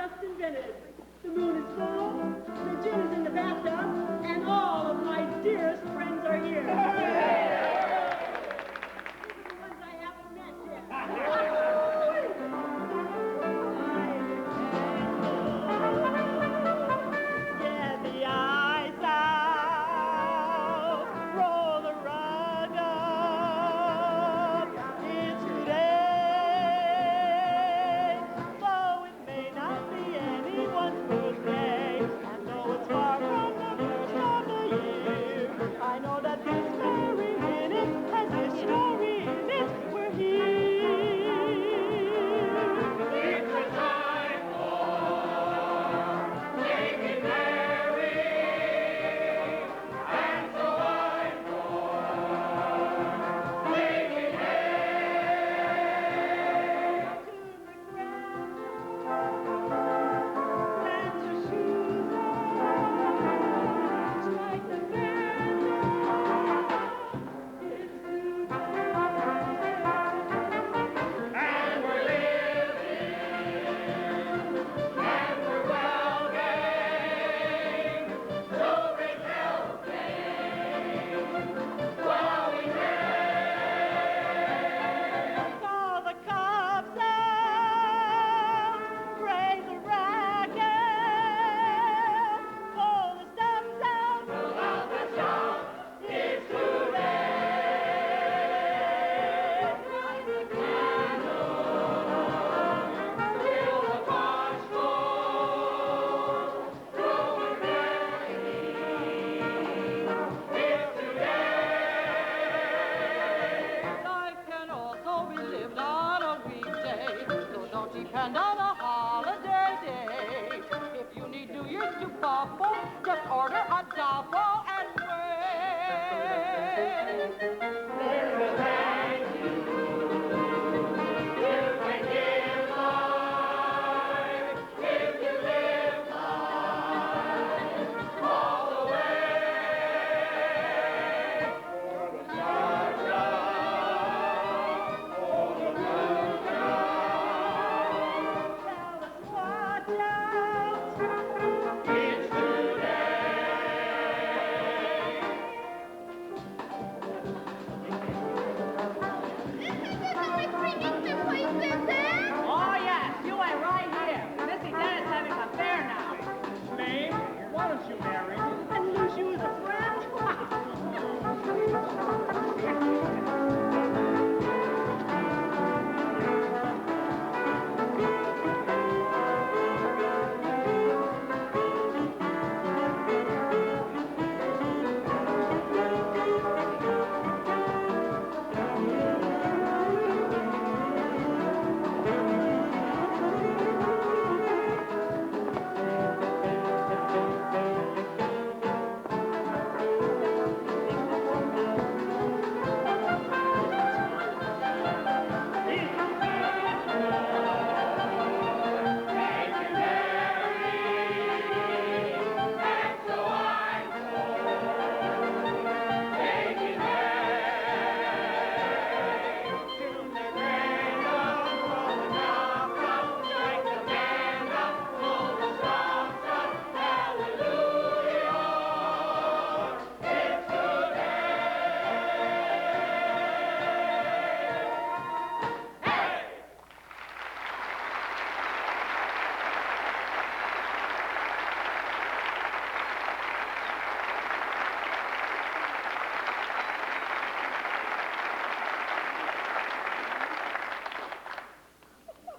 just invented. The moon is full, the gin is in the bathtub, and all of my dearest friends are here. These are the ones I haven't met yet. Get the ice out, roll the rug up. It's today, though it may not be anyone's birthday, and though it's far from the first of the year, I know that this very minute has this story in it. We're here. It's a time for making merry, and so I'm for making hay. Tune the ground, plant your shoes on, strike the band up. It's And we're living, and we're well gang, so bring hell while we rain. call the cops out, raise a racket, pull the stops out. Pull out the shop, it's today. Light the Till the punch goes, through and it's today. Life can also be lived on a weekday, so don't depend on a holiday day. If you need New Year's to bubble, just order a double and wait. There's a thank you. You can give life if you live life all the way. For the Georgia, for the blue tell us watch out. it's today. Oh yes, you went right here. Missy Dennis having a fair now. Mame, why don't you marry me? And lose you as a friend.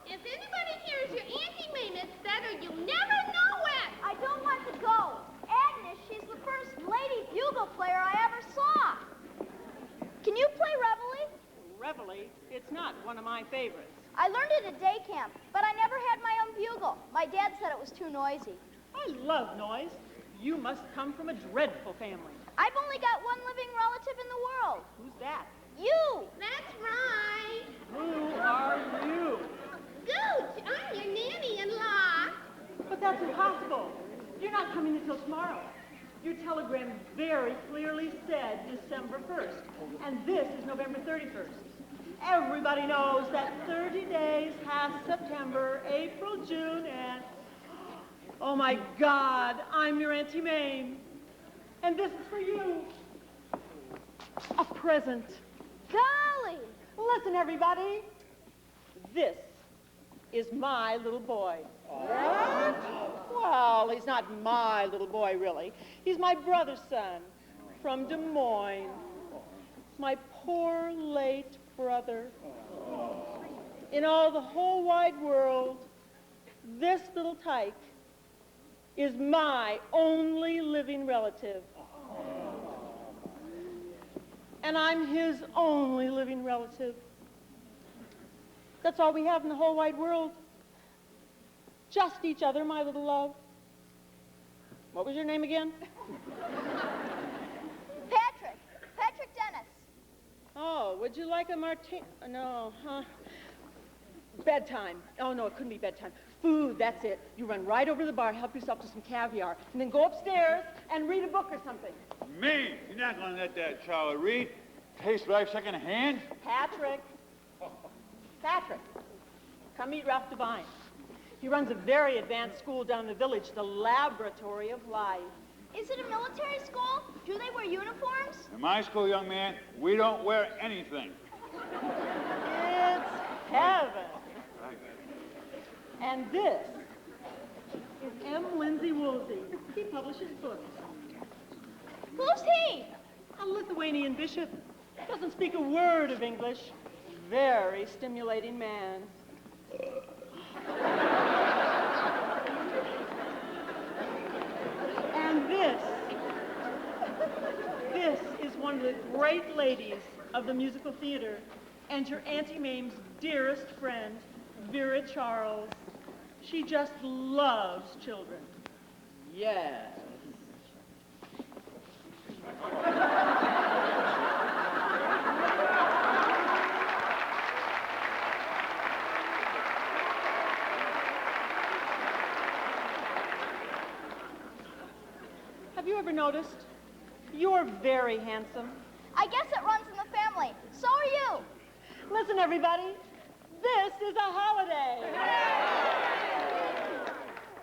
If anybody here is your Auntie Mame, it's better you never know it. I don't want to go. Agnes, she's the first lady bugle player I ever saw. Can you play reveille? Reveille, it's not one of my favorites. I learned it at day camp, but I never had my own bugle. My dad said it was too noisy. I love noise. You must come from a dreadful family. I've only got one living relative in the world. Who's that? You. That's right. Who are you? Gooch, I'm your nanny-in-law. But that's impossible. You're not coming until tomorrow. Your telegram very clearly said December 1st, and this is November 31st. Everybody knows that 30 days past September, April, June, and Oh, my God, I'm your Auntie Mame. And this is for you. A present. Golly! Listen, everybody. This is my little boy. What? Well, he's not my little boy, really. He's my brother's son from Des Moines. My poor late brother. In all the whole wide world, this little tyke is my only living relative. And I'm his only living relative. That's all we have in the whole wide world. Just each other, my little love. What was your name again? Patrick Dennis. Oh, would you like a martini? No, huh? Bedtime. Oh, no, it couldn't be bedtime. Food, that's it. You run right over to the bar, help yourself to some caviar, and then go upstairs and read a book or something. Me? You're not going to let that child read? Taste life second hand? Patrick, come meet Ralph Devine. He runs a very advanced school down in the village, the Laboratory of Life. Is it a military school? Do they wear uniforms? In my school, young man, we don't wear anything. It's heaven. And this is M. Lindsay Woolsey. He publishes books. Who's he? A Lithuanian bishop. Doesn't speak a word of English. Very stimulating man. And this is one of the great ladies of the musical theater and your Auntie Mame's dearest friend, Vera Charles. She just loves children. Yes. Have you ever noticed? You're very handsome. I guess it runs in the family. So are you. Listen, everybody. This is a holiday.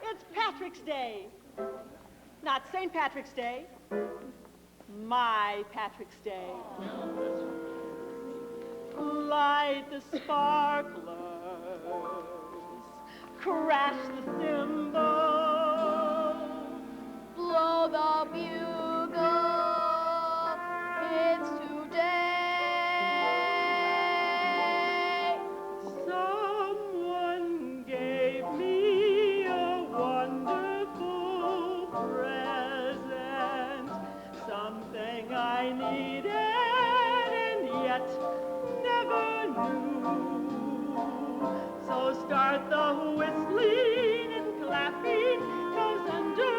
It's Patrick's Day. Not St. Patrick's Day. My Patrick's Day. Light the sparklers. Crash the cymbals. Blow the bugle. It's today. Someone gave me a wonderful present, something I needed and yet never knew. So start the whistling and clapping, 'cause under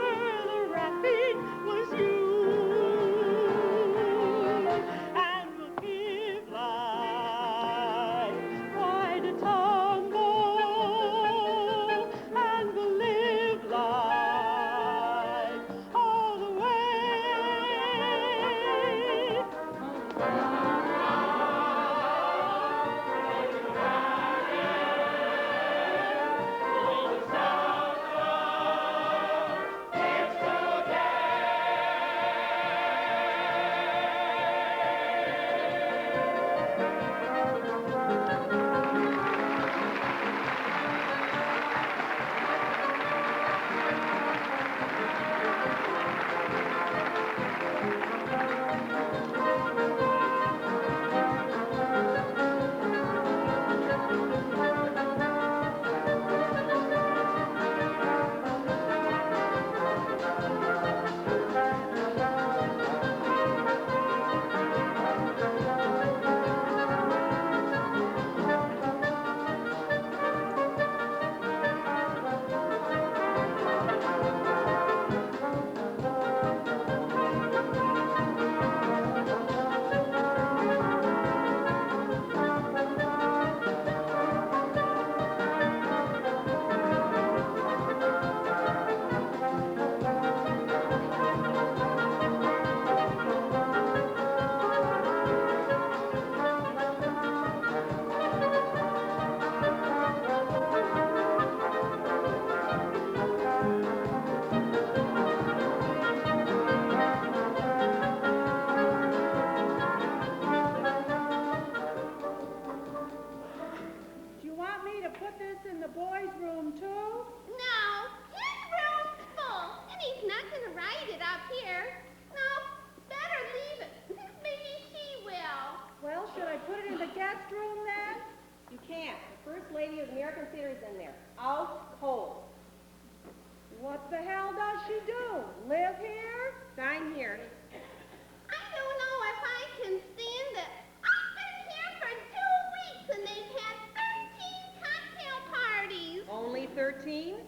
the wrapping was you. And we'll give life quite a tumble, and we'll live life all the way. boy's room, too? No, his room's full, and he's not going to ride it up here. No, better leave it. Maybe she will. Well, should I put it in the guest room then? You can't. The First Lady of the American Theater's in there. Out cold. What the hell does she do? Live here? Dine here. I don't know if I can stand it. I've been here for 2 weeks, and they've had 13 cocktail parties. Only 13?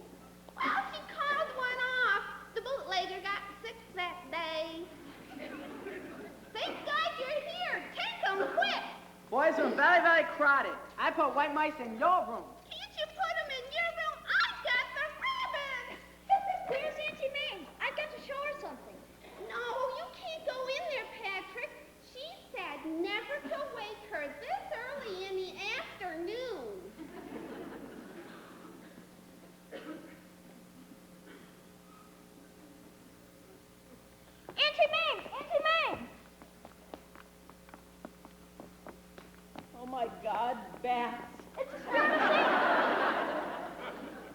Well, she called one off. The bootlegger got 6 that day. Thank God you're here. Take them quick. Boys are very, very crowded. I put white mice in your room. Can't you put them in your room? I've got the ribbons. Where's Auntie Mame? I've got to show her something. No, you can't go in there, Patrick. She said never to wake her this early in the afternoon. Auntie Mame! Auntie Mame! Oh, my God, bats.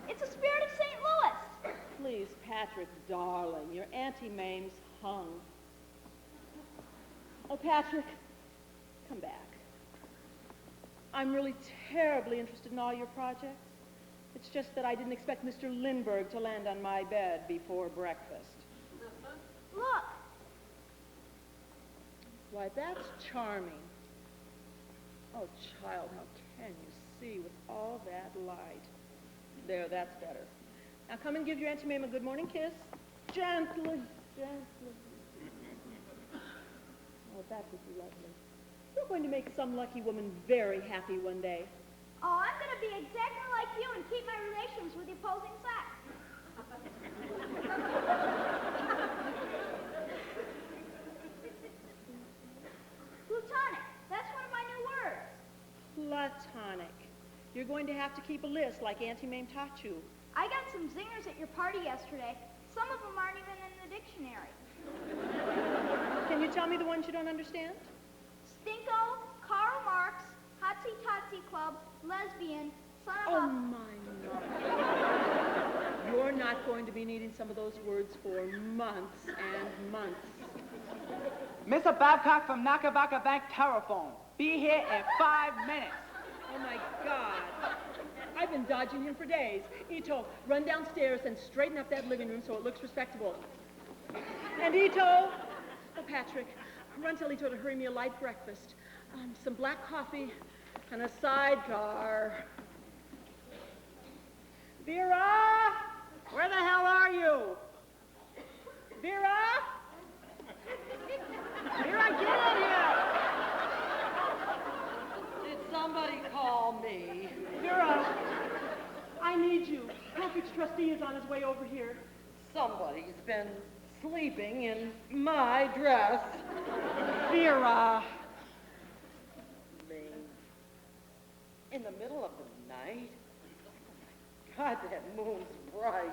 It's a spirit of St. Louis. Please, Patrick, darling, your Auntie Mame's hung. Oh, Patrick, come back. I'm really terribly interested in all your projects. It's just that I didn't expect Mr. Lindbergh to land on my bed before breakfast. Look. Why, that's charming. Oh, child, how can you see with all that light? There, that's better. Now come and give your Auntie Mame a good morning kiss. Gently, gently. Oh, that would be lovely. You're going to make some lucky woman very happy one day. Oh, I'm going to be exactly like you and keep my relations with the opposing sex. Plutonic. That's one of my new words. Platonic. You're going to have to keep a list like Auntie Mame taught you. I got some zingers at your party yesterday. Some of them aren't even in the dictionary. Can you tell me the ones you don't understand? Stinko, Karl Marx, Hotsy Totsy Club, lesbian, son of Oh, a... my mother. You're not going to be needing some of those words for months and months. Mr. Babcock from Nakabaka Bank telephone. Be here in 5 minutes. Oh, my God. I've been dodging him for days. Ito, run downstairs and straighten up that living room so it looks respectable. And Ito, oh, Patrick, run tell Ito to hurry me a light breakfast. Some black coffee and a sidecar. Vera! Where the hell are you? Vera! Vera, get in here! Did somebody call me? Vera, I need you. Patrick's trustee is on his way over here. Somebody's been sleeping in my dress. Vera. Mame. In the middle of the night? God, that moon's bright.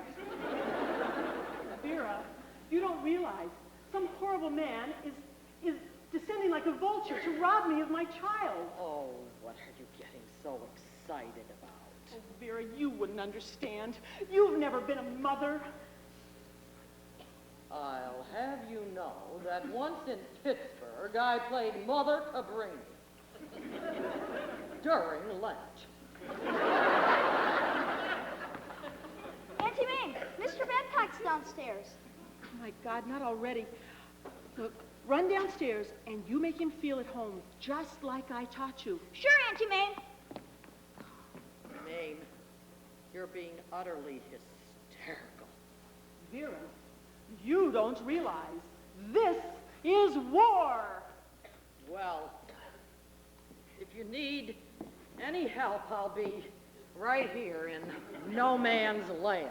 Vera, you don't realize some horrible man is descending like a vulture to rob me of my child. Oh, what are you getting so excited about? Oh, Vera, you wouldn't understand. You've never been a mother. I'll have you know that once in Pittsburgh, I played Mother Cabrini during Lent. Auntie Mame, Mr. Babcock's downstairs. Oh, my God, not already. Look, run downstairs and you make him feel at home, just like I taught you. Sure, Auntie Mame. Mame, you're being utterly hysterical. Vera, you don't realize this is war. Well, if you need any help, I'll be right here in no man's land.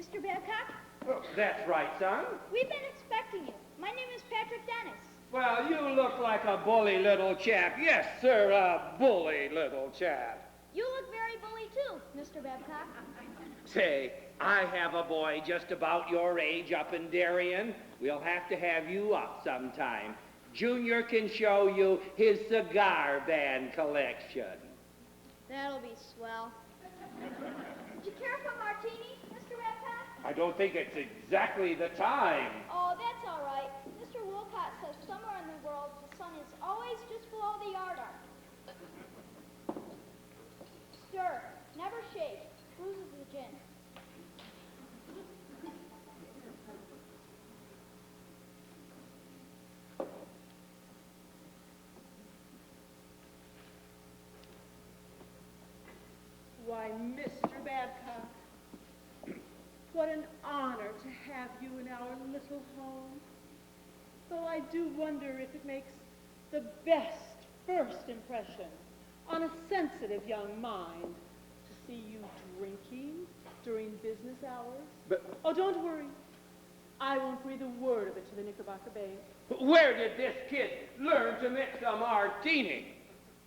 Mr. Babcock? Oh, that's right, son. We've been expecting you. My name is Patrick Dennis. Well, you look like a bully little chap. Yes, sir, a bully little chap. You look very bully, too, Mr. Babcock. Say, I have a boy just about your age up in Darien. We'll have to have you up sometime. Junior can show you his cigar band collection. That'll be swell. Would you care for a martini, Mr. Babcock? I don't think it's exactly the time. Oh, that's all right. Mr. Wilcott says somewhere in the world the sun is always just below the yard arc. Stir. Never shake. Loses the gin. Why, Mr. Babcock, what an honor to have you in our little home. Though I do wonder if it makes the best first impression on a sensitive young mind to see you drinking during business hours. But oh, don't worry. I won't breathe a word of it to the Knickerbocker Bay. where did this kid learn to mix a martini?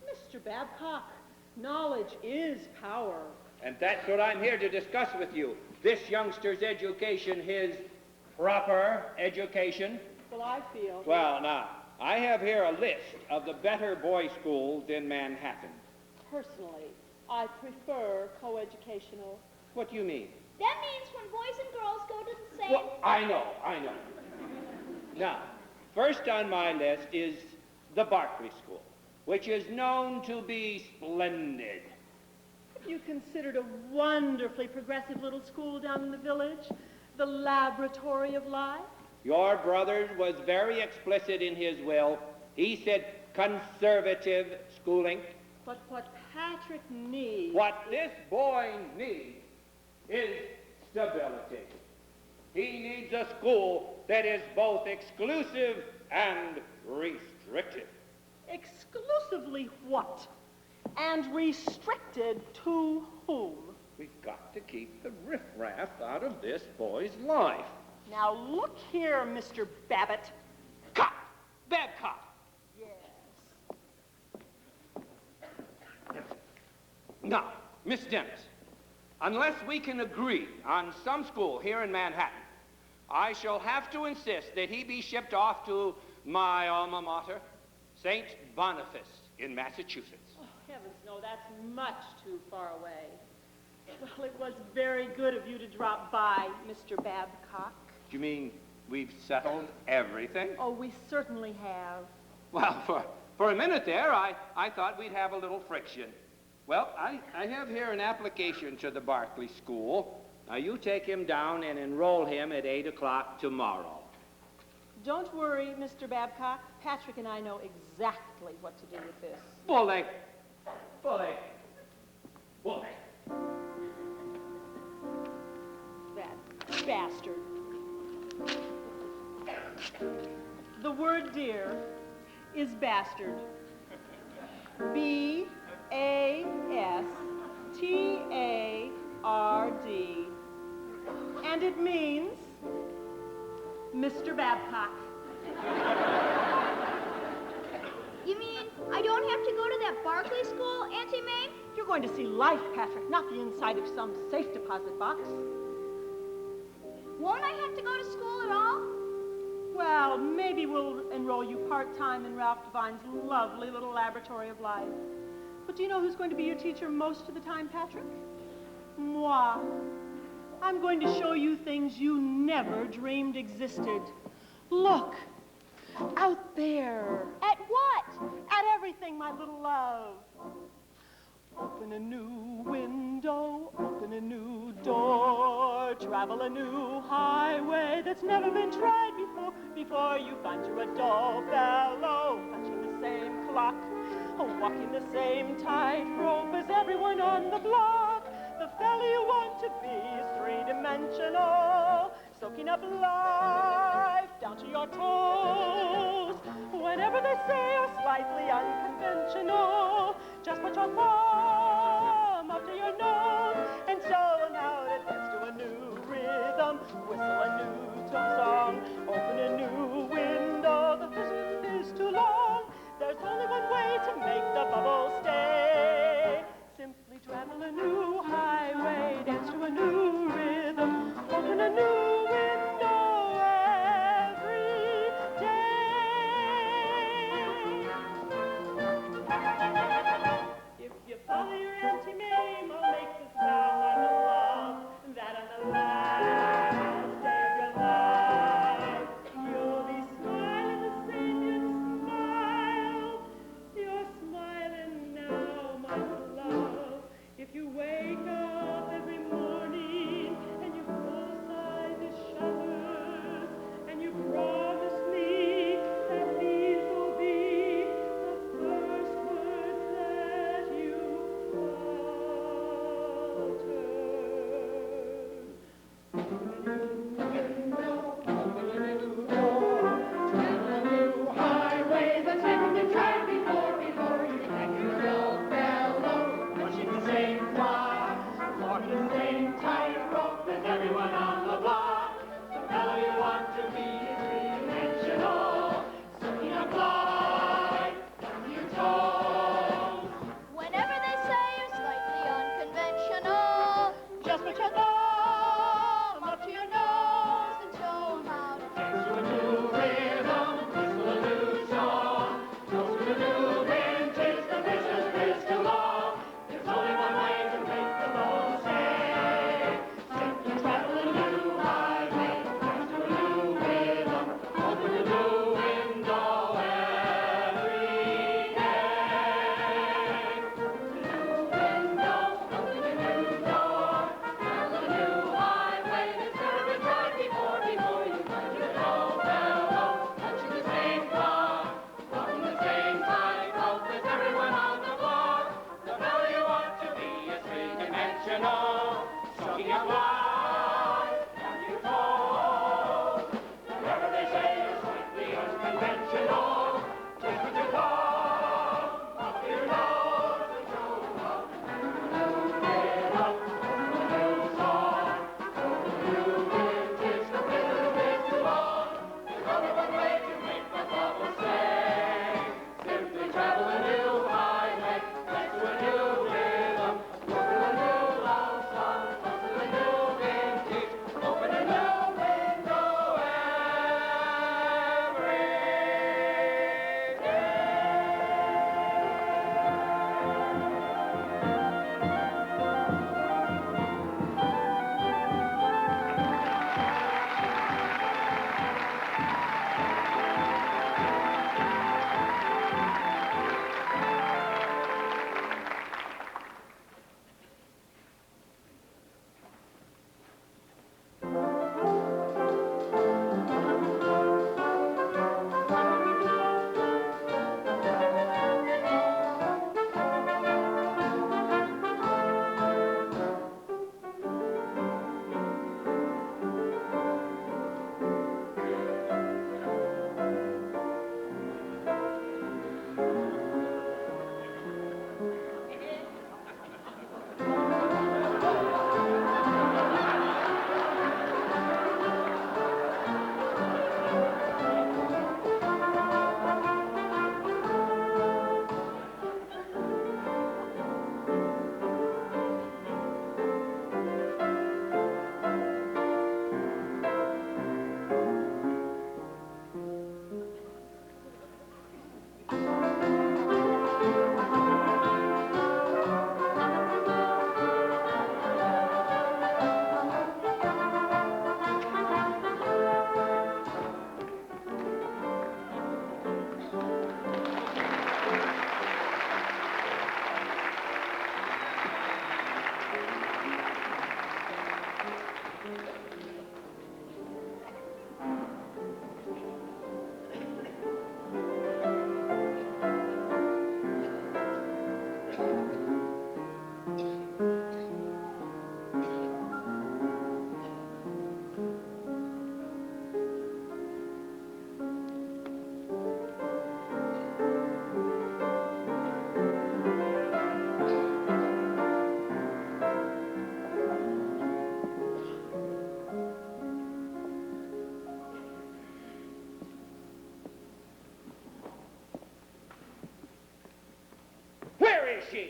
Mr. Babcock, knowledge is power. And that's what I'm here to discuss with you. This youngster's education, his proper education. Well, I feel... Well, now, I have here a list of the better boys' schools in Manhattan. Personally, I prefer coeducational. What do you mean? That means when boys and girls go to the same... Well, I know. Now, first on my list is the Berkeley School, which is known to be splendid. Have you considered a wonderfully progressive little school down in the village? The Laboratory of Life? Your brother was very explicit in his will. He said conservative schooling. But what Patrick needs... What this boy needs is stability. He needs a school that is both exclusive and restrictive. Exclusively what? And restricted to whom? We've got to keep the riffraff out of this boy's life. Now look here, Mr. Babbitt. Cut! Babcock! Yes. Now, Miss Dennis, unless we can agree on some school here in Manhattan, I shall have to insist that he be shipped off to my alma mater, St. Boniface in Massachusetts. Oh, heavens, no, that's much too far away. Well, it was very good of you to drop by, Mr. Babcock. Do you mean we've settled everything? Oh, we certainly have. Well, for a minute there, I thought we'd have a little friction. Well, I have here an application to the Berkeley School. Now, you take him down and enroll him at 8 o'clock tomorrow. Don't worry, Mr. Babcock. Patrick and I know exactly what to do with this. Bully. That bastard. The word dear is bastard. B-A-S-T-A-R-D. And it means Mr. Babcock. You mean I don't have to go to that Berkeley school, Auntie Mame? You're going to see life, Patrick, not the inside of some safe deposit box. Won't I have to go to school at all? Well, maybe we'll enroll you part-time in Ralph Devine's lovely little Laboratory of Life. But do you know who's going to be your teacher most of the time, Patrick? Moi. I'm going to show you things you never dreamed existed. Look, out there. At what? At everything, my little love. Open a new window, open a new door, travel a new highway that's never been tried before you find you're a dull fellow, punching the same clock, walking the same tightrope as everyone on the block. The fella you want to be is three-dimensional, soaking up life down to your toes. Whenever they say you're slightly unconventional, just put your thumb up to your nose and show them how it gets to a new rhythm. Auntie Mame, I'll make this vow, my little love, that on the last day of your life, you'll be smiling the same you'd smile. You're smiling now, my little love. If you wake up every morning and you close aside the shutters and you promise me that these will be the first words that you utter. Open a new window, open a new door, travel a new highway that's never been tried before you thank your little fellow, punching the same clock, walking the same tightrope as everyone on the block. The fellow you want to be is three-dimensional, soaking up life from your toes. Whenever they say you're slightly unconventional, Just put your thumb up to your nose and show 'em how to dance to a new rhythm, whistle a new song, toast to a new vintage, the business is too long. There's only one way to make the ball stay. Simply travel a new highway, dance to a new rhythm, open a new window every day. Open a new window, open a new door, travel a new highway that's never been tried before you find your little fellow, touching the same clock, walking the same tightrope as everyone on the block. The fellow you want to be is three-dimensional, soaking up life down your toes. Whenever they say you're slightly unconventional, just put your thumb up your nose and show 'em how to do a new rhythm, a new song, a new vintage. The rhythm is too long. There's only one way to make the bubble stay. Simply travel a new highway, dance to a new rhythm, open a new love song, toast to a new vintage, open a new window every day. Where is she?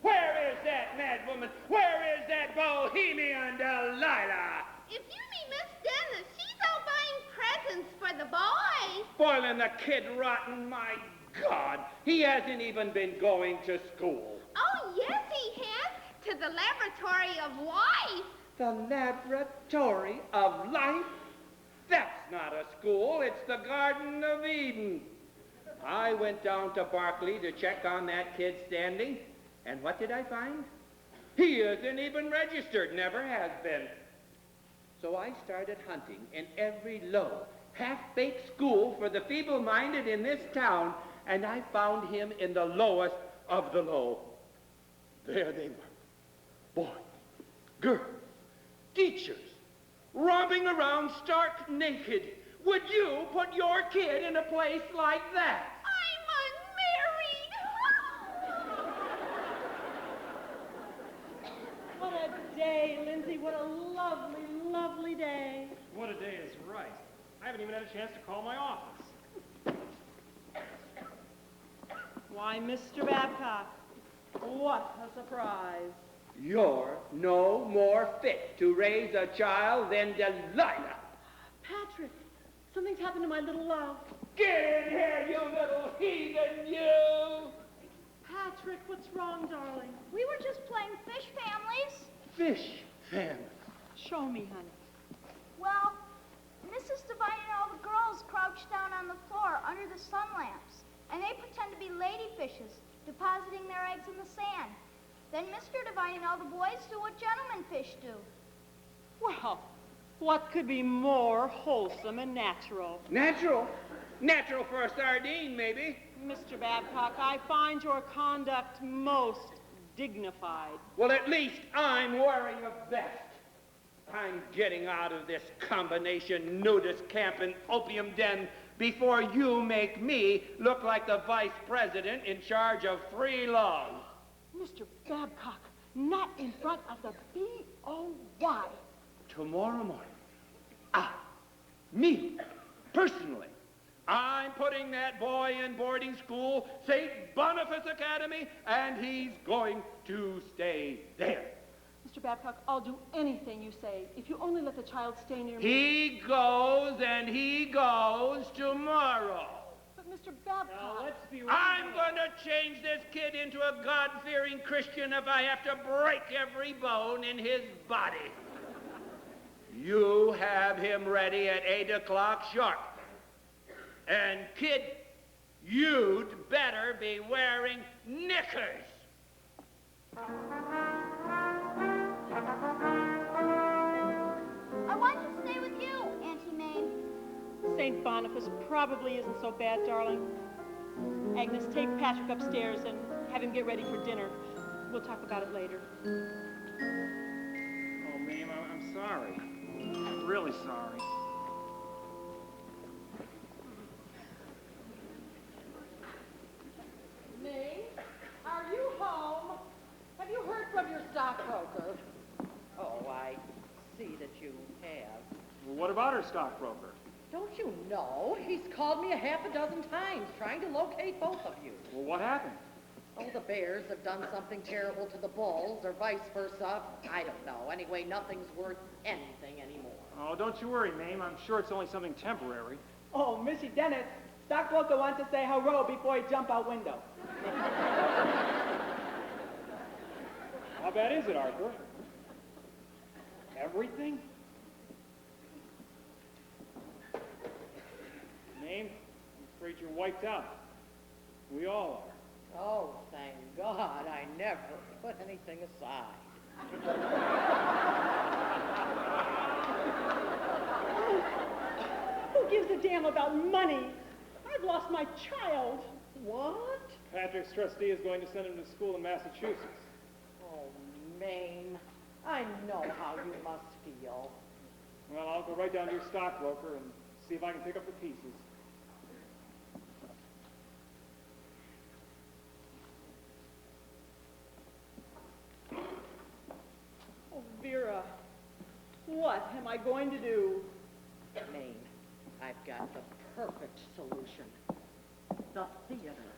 Where is that mad woman? Where is that bohemian Delilah? If you mean Miss Dennis, she's out buying presents for the boys. Spoiling the kid rotten, my God. He hasn't even been going to school. Oh, yes, he the laboratory of life. The laboratory of life? That's not a school, it's the Garden of Eden. I went down to Berkeley to check on that kid standing, and what did I find? He isn't even registered, never has been. So I started hunting in every low, half-baked school for the feeble-minded in this town, and I found him in the lowest of the low. There they were, boys, girls, teachers, romping around stark naked. Would you put your kid in a place like that? I'm unmarried. What a day, Lindsay. What a lovely, lovely day. What a day is right. I haven't even had a chance to call my office. Why, Mr. Babcock, what a surprise. You're no more fit to raise a child than Delilah. Patrick, something's happened to my little love. Get in here, you little heathen, you! Patrick, what's wrong, darling? We were just playing fish families. Fish family. Show me, honey. Well, Mrs. Devine and all the girls crouched down on the floor under the sun lamps, and they pretend to be ladyfishes, depositing their eggs in the sand. Then Mr. Devine and all the boys do what gentlemen fish do. Well, what could be more wholesome and natural? Natural? Natural for a sardine, maybe. Mr. Babcock, I find your conduct most dignified. Well, at least I'm wearing a vest. I'm getting out of this combination nudist camp and opium den before you make me look like the vice president in charge of free love. Mr. Babcock, not in front of the B.O.Y. Tomorrow morning, me, personally, I'm putting that boy in boarding school, St. Boniface Academy, and he's going to stay there. Mr. Babcock, I'll do anything you say if you only let the child stay near me. He goes, and he goes tomorrow. But Mr. Babcock... Now, let's be reasonable. I'm going to change this kid into a God-fearing Christian if I have to break every bone in his body. You have him ready at 8 o'clock sharp. And, kid, you'd better be wearing knickers. I want to stay with you, Auntie Mame. St. Boniface probably isn't so bad, darling. Agnes, take Patrick upstairs and have him get ready for dinner. We'll talk about it later. Oh, Mame, I'm sorry. I'm really sorry. Mame, are you home? Have you heard from your stockbroker? Oh, I see that you have. Well, what about her stockbroker? Don't you know? He's called me a half a dozen times trying to locate both of you. Well, what happened? Oh, the Bears have done something terrible to the Bulls, or vice versa. I don't know. Anyway, nothing's worth anything anymore. Oh, don't you worry, Mame. I'm sure it's only something temporary. Oh, Missy Dennis, stockbroker wants to say hello before he jump out window. How bad is it, Arthur? Everything? Mame, I'm afraid you're wiped out. We all are. Oh, thank God I never put anything aside. Who gives a damn about money? I've lost my child. What? Patrick's trustee is going to send him to school in Massachusetts. Oh, Mame, I know how you must feel. Well, I'll go right down to your stockbroker and see if I can pick up the pieces. Oh, Vera, what am I going to do? Mame, I've got the perfect solution. The theater.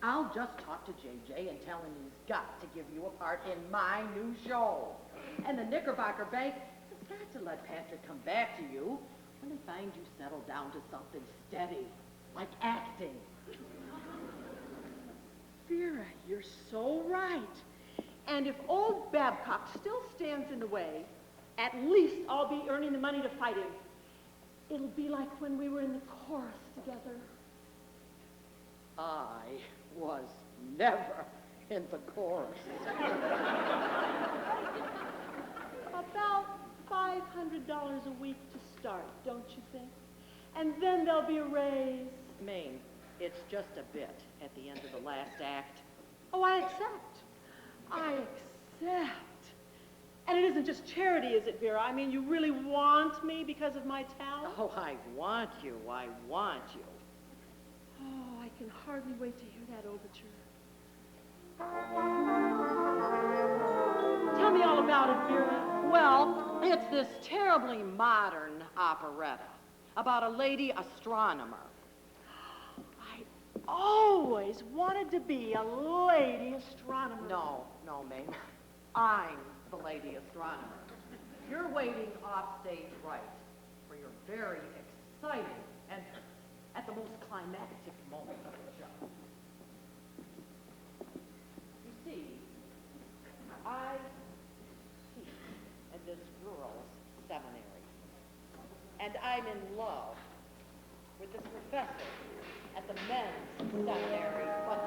I'll just talk to JJ and tell him he's got to give you a part in my new show. And the Knickerbocker Bank has got to let Patrick come back to you when they find you settled down to something steady, like acting. Vera, you're so right. And if old Babcock still stands in the way, at least I'll be earning the money to fight him. It'll be like when we were in the chorus together. I was never in the chorus. About $500 a week to start, don't you think? And then there'll be a raise. Mame, it's just a bit at the end of the last act. Oh, I accept. I accept. And it isn't just charity, is it, Vera? I mean, you really want me because of my talent? Oh, I want you. I want you. Oh, I can hardly wait to hear that overture. Tell me all about it, Vera. Well, it's this terribly modern operetta about a lady astronomer. I always wanted to be a lady astronomer. No, Mame. I'm the lady astronomer. You're waiting off stage right for your very exciting entrance at the most climactic moment of the show. You see, I teach at this girls' seminary, and I'm in love with this professor at the men's seminary, but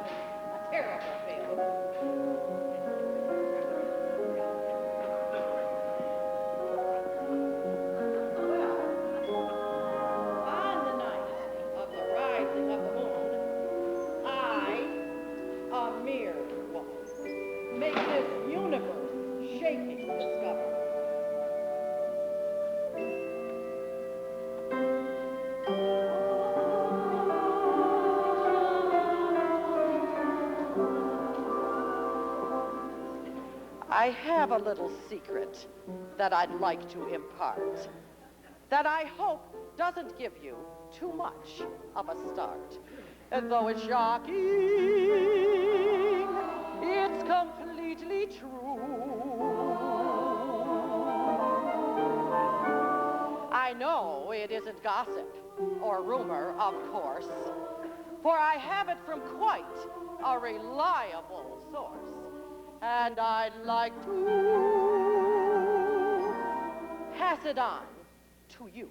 a terrible failure. Make this universe-shaking discovery. I have a little secret that I'd like to impart, that I hope doesn't give you too much of a start. And though it's shocking, it's completely true. I know it isn't gossip or rumor, of course, for I have it from quite a reliable source. And I'd like to pass it on to you.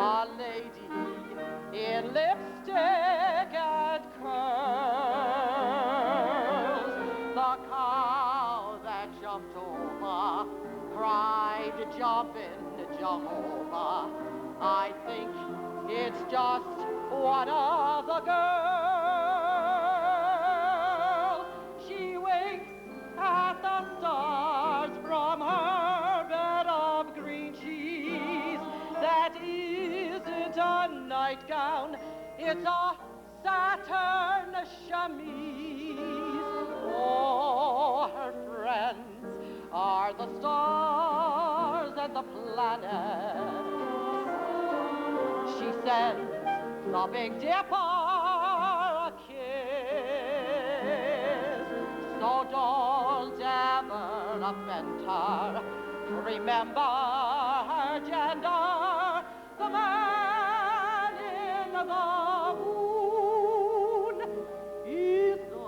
A lady in lipstick and curls. The cow that jumped over cried, jumping Jehovah. I think it's just one of the girls. She winks at the stars from her bed of green cheese. That isn't a nightgown, it's a satin chemise. Oh, her friends are the stars and the planets. She sends the Big Dipper a kiss. So don't ever offend her. Remember her gender, the man in the moon is the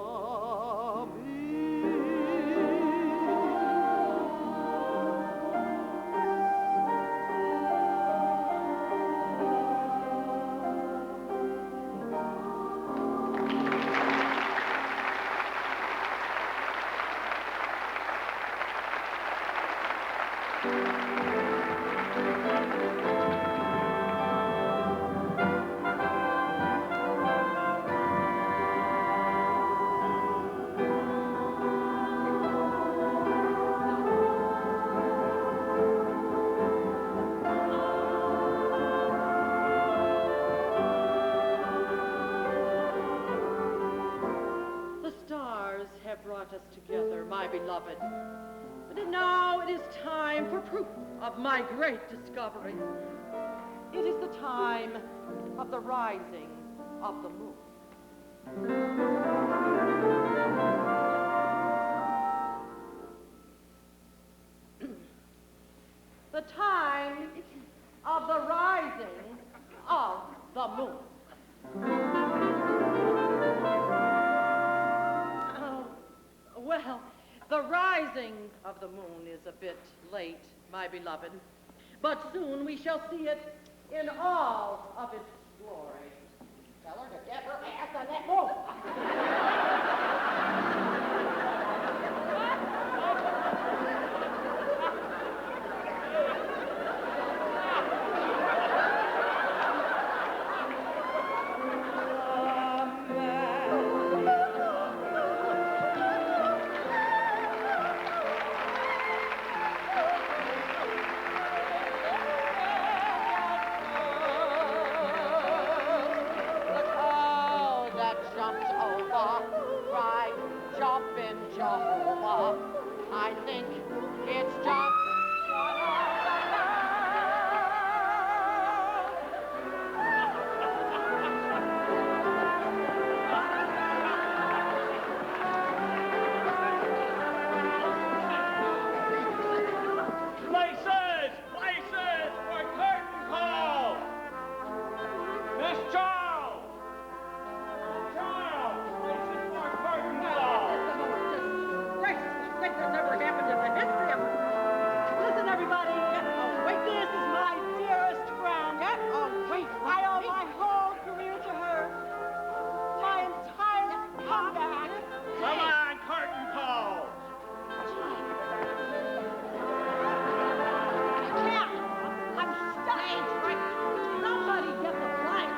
brought us together, my beloved. But now it is time for proof of my great discovery. It is the time of the rising of the moon. the time of the rising of the moon. Oh, well, the rising of the moon is a bit late, my beloved, but soon we shall see it in all of its glory. Tell her to get her ass on that moon. I think it's just Places for curtain call! Miss Charles! Charles, places for curtain call! This has never happened in the history of... Listen, everybody. Wait, this is my dearest friend. Wait. I owe my whole career to her. My entire comeback. Come on, curtain call! I can't. I'm stuck. Somebody get the flag.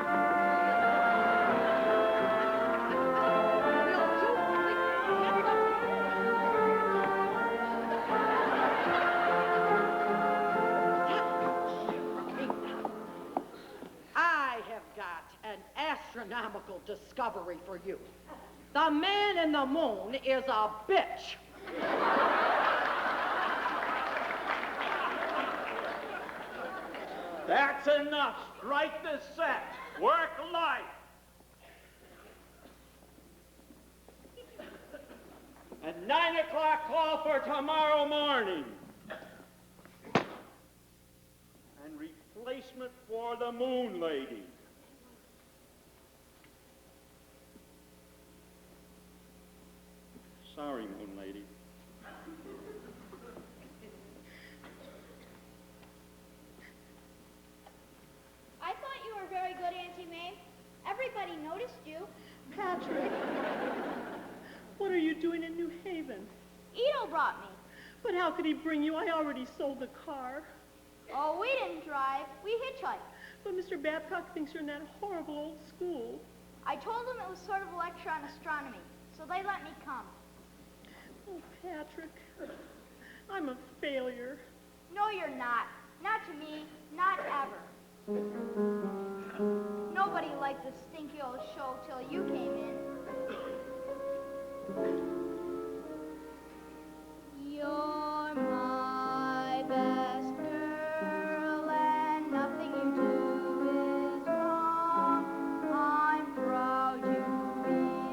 I have got an astronomical discovery for you. The man in the moon is a bitch. That's enough. Strike the set. Work light. At 9 o'clock call for tomorrow morning. And replacement for the moon lady. Sorry, moon lady. I thought you were very good, Auntie Mame. Everybody noticed you. Patrick, what are you doing in New Haven? Edo brought me. But how could he bring you? I already sold the car. Oh, we didn't drive. We hitchhiked. But Mr. Babcock thinks you're in that horrible old school. I told them it was sort of a lecture on astronomy, so they let me come. Oh, Patrick, I'm a failure. No, you're not. Not to me. Not ever. Nobody liked the stinky old show till you came in. You're my best girl, and nothing you do is wrong. I'm proud you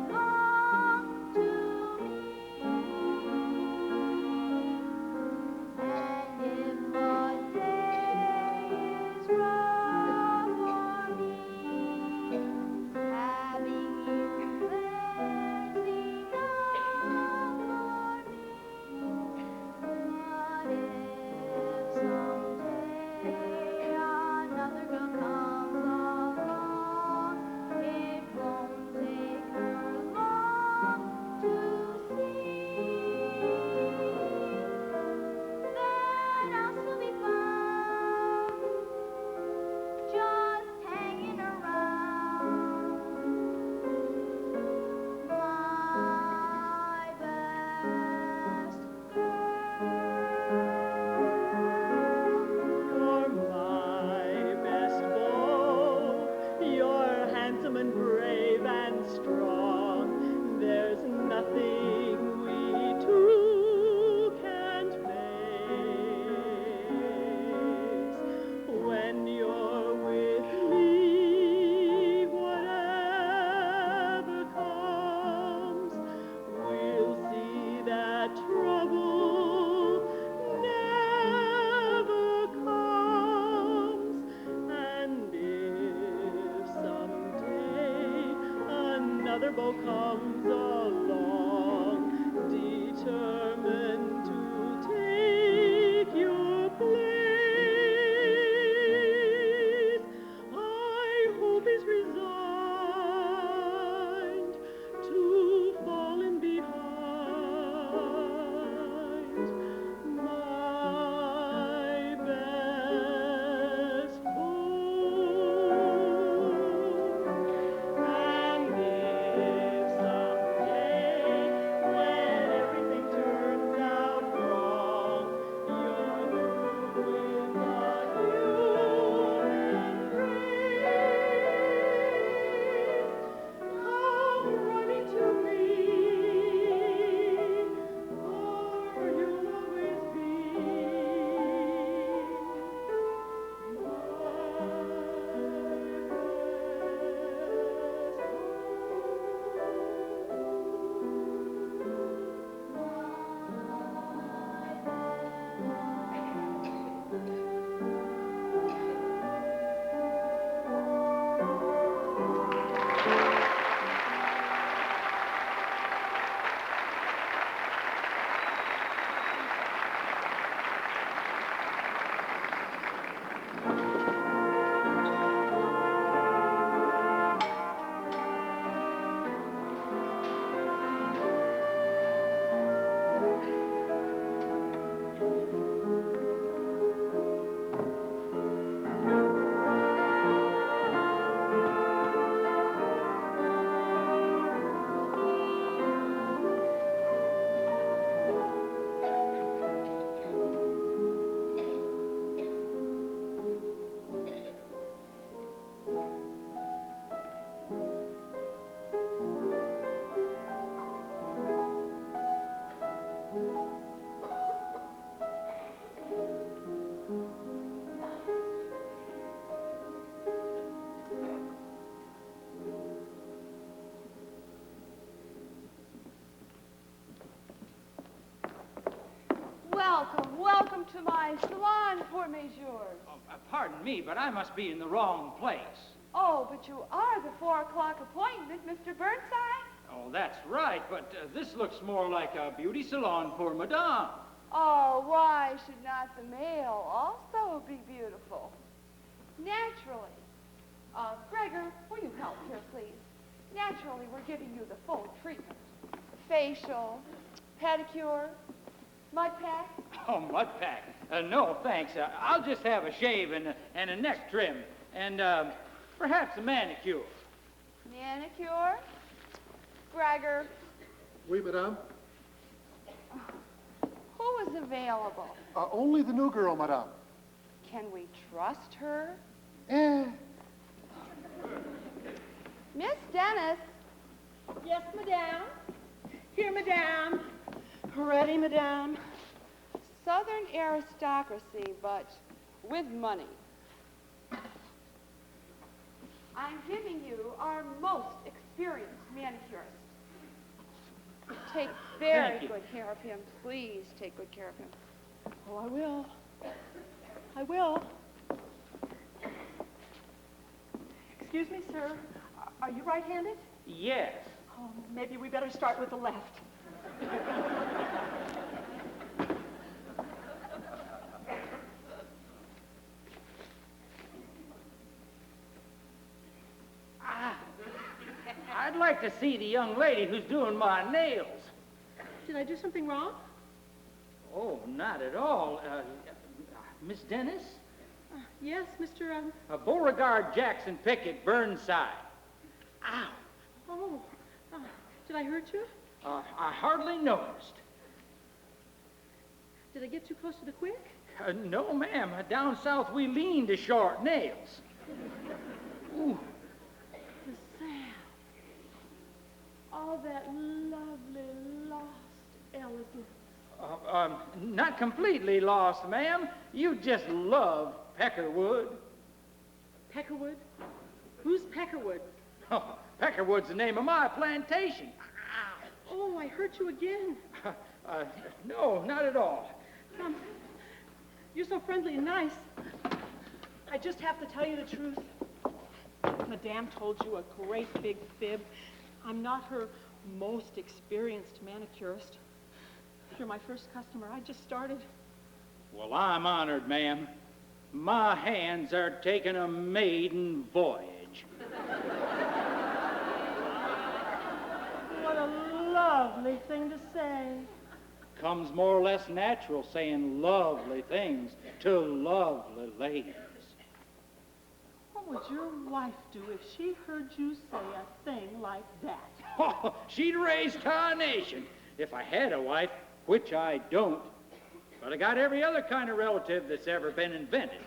belong to me. And if a day is rough for me, having you there's enough for me. turbo comes along, determined to take your place. I hope he's resigned to falling behind. My best hope. And if someday, when everything turns out wrong, you're through with the human race, come running to me, for you'll always be Welcome to my salon, pour mesures. Pardon me, but I must be in the wrong place. Oh, but you are the 4 o'clock appointment, Mr. Burnside. Oh, that's right, but this looks more like a beauty salon for Madame. Oh, why should not the male also be beautiful? Naturally. Gregor, will you help here, please? Naturally, we're giving you the full treatment. Facial, pedicure, mud pack. Oh, mud pack. No, thanks. I'll just have a shave and a neck trim, and perhaps a manicure. Manicure? Gregor, Oui, madame. who is available? Only the new girl, madame. Can we trust her? Miss Dennis. Yes, madame. Here, madame. Ready, madame? Southern aristocracy, but with money. I'm giving you our most experienced manicurist. Take very good care of him. Please take good care of him. Oh, I will. I will. Excuse me, sir. Are you right-handed? Yes. Oh, maybe we better start with the left. I'd like to see the young lady who's doing my nails. Did I do something wrong? Oh, not at all. Miss Dennis? Yes, Mr. Beauregard Jackson Pickett Burnside. Ow. Oh, did I hurt you? I hardly noticed. Did I get too close to the quick? No, ma'am. Down south, we lean to short nails. Ooh. The sound. All that lovely, lost elegance. Not completely lost, ma'am. You just love Peckerwood. Peckerwood? Who's Peckerwood? Oh, Peckerwood's the name of my plantation. Oh, I hurt you again. No, not at all. You're so friendly and nice. I just have to tell you the truth. Madame told you a great big fib. I'm not her most experienced manicurist. You're my first customer. I just started. Well, I'm honored, ma'am. My hands are taking a maiden voyage. What a lovely thing to say. Comes more or less natural saying lovely things to lovely ladies. What would your wife do if she heard you say a thing like that? Oh, she'd raise tarnation if I had a wife, which I don't. But I got every other kind of relative that's ever been invented.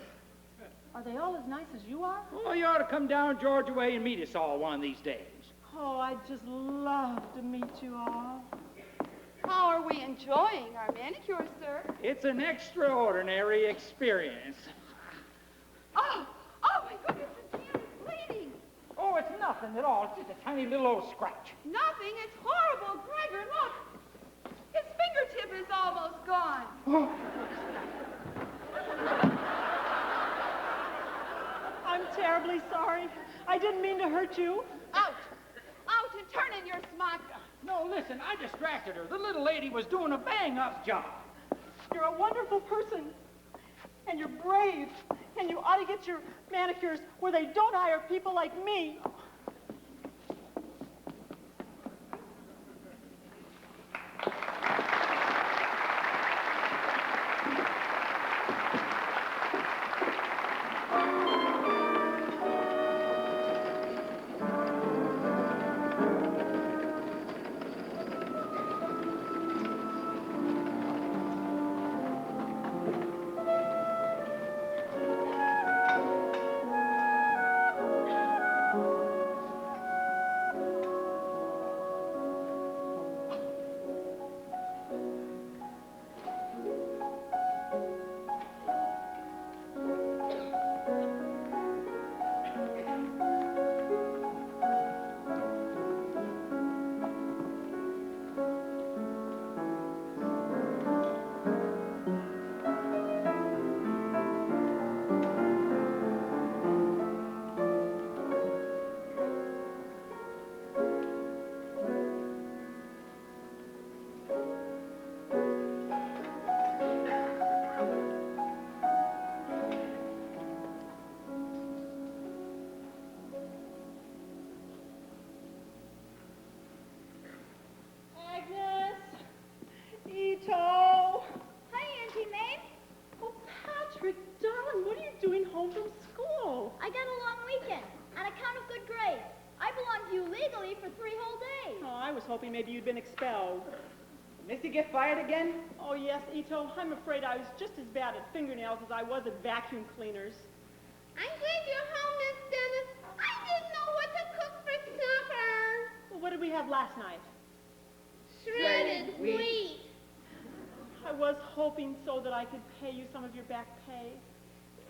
Are they all as nice as you are? Oh, you ought to come down Georgia way and meet us all one of these days. Oh, I'd just love to meet you all. How are we enjoying our manicure, sir? It's an extraordinary experience. Oh, my goodness, his hand is bleeding. Oh, it's nothing at all. It's just a tiny little old scratch. Nothing, it's horrible. Gregor, look. His fingertip is almost gone. Oh. I'm terribly sorry. I didn't mean to hurt you. Out and turn in your smock. No, listen, I distracted her. The little lady was doing a bang-up job. You're a wonderful person. And you're brave. And you ought to get your manicures where they don't hire people like me. Hoping maybe you'd been expelled. Missy get fired again? Oh, yes, Ito. I'm afraid I was just as bad at fingernails as I was at vacuum cleaners. I'm glad you're home, Miss Dennis. I didn't know what to cook for supper. Well, what did we have last night? Shredded wheat. I was hoping so that I could pay you some of your back pay.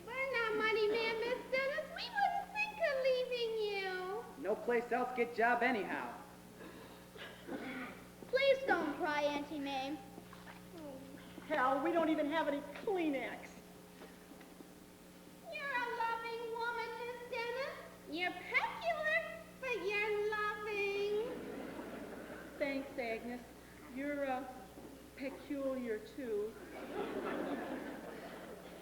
We're not money men, Miss Dennis. We wouldn't think of leaving you. No place else get job anyhow. Please don't cry, Auntie Mame. Oh, hell, we don't even have any Kleenex. You're a loving woman, Miss Dennis. You're peculiar, but you're loving. Thanks, Agnes. You're, peculiar, too.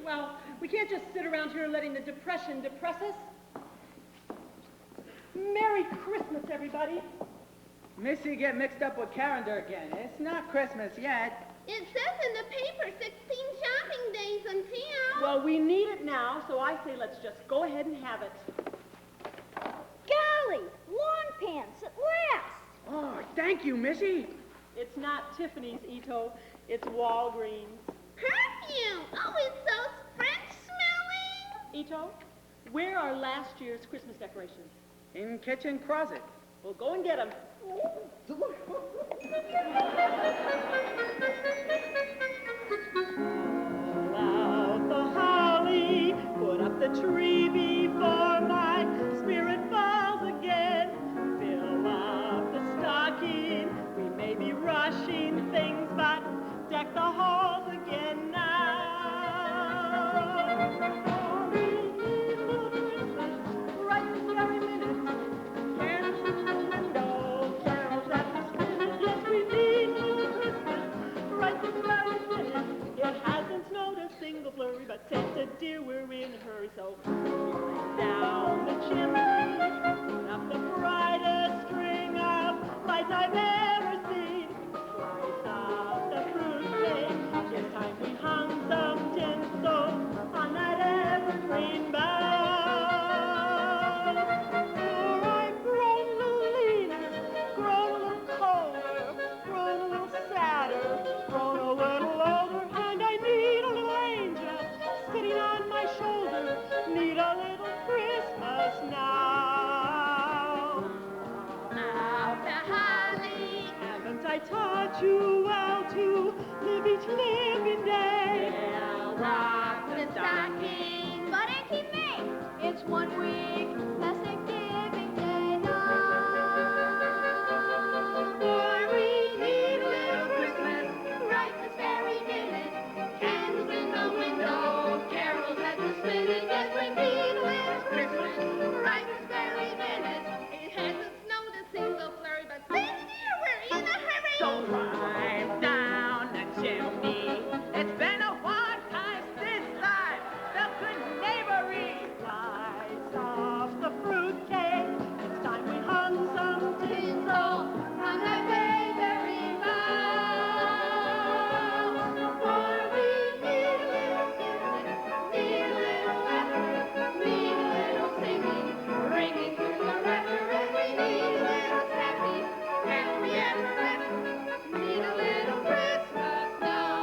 Well, we can't just sit around here letting the depression depress us. Merry Christmas, everybody. Missy get mixed up with calendar again. It's not Christmas yet. It says in the paper 16 shopping days until... Well, we need it now, so I say let's just go ahead and have it. Golly, lawn pants at last. Oh, thank you, Missy. It's not Tiffany's, Ito. It's Walgreens. Perfume! Oh, it's so French-smelling! Ito, where are last year's Christmas decorations? In kitchen closet. Well, go and get them. Pull out the holly, put up the tree before my spirit falls again. Fill up the stocking, we may be rushing things, but deck the halls again now. Right this very minute, can't see the window. So climb down the chimney, put up the brightest string of lights I've ever seen. Slice up the fruitcake. It's time we hung some tinsel on that evergreen bough. For I've grown a little leaner, grown a little colder, grown a little sadder, grown a little older, and I need a little angel sitting on my shoulder, need a little Christmas now. Now the holly. Haven't I taught you well to live each living day? I'll rock the stocking. But Auntie May, it's 1 week past Thanksgiving Day now. For we need a little Christmas right this very minute. Candles in the window, carols at the spinet. Yes, we need a little Christmas right this very minute. It hasn't snowed a single flurry, but this year we're in a hurry. So climb down the chimney. It's been a hard time since life felt good neighboring. Slice off the fruitcake. It's time we hung some tinsel On that very bough. For we need a little music, need a little laughter, need a little singing, ringing through the rafter, and we need a little happy, happy ever after, need a little Christmas now.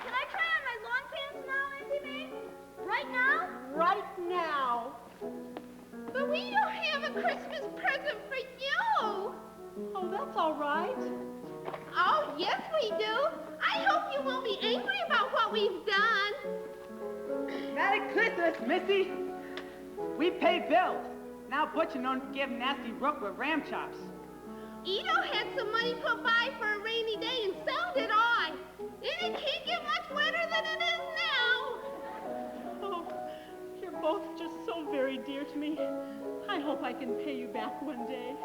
Can I try on my lawn pants now, Auntie May? Right now? right now. But we don't have a Christmas present for you. Oh, that's all right. Oh, yes, we do. I hope you won't be angry about what we've done. Merry Christmas, Missy. We pay bills. Now Butcher don't give Nasty Brooke with ram chops. Edo had some money put by for a rainy day and so did I. And it can't get much wetter than it is now. Oh, you're both just so very dear to me. I hope I can pay you back one day.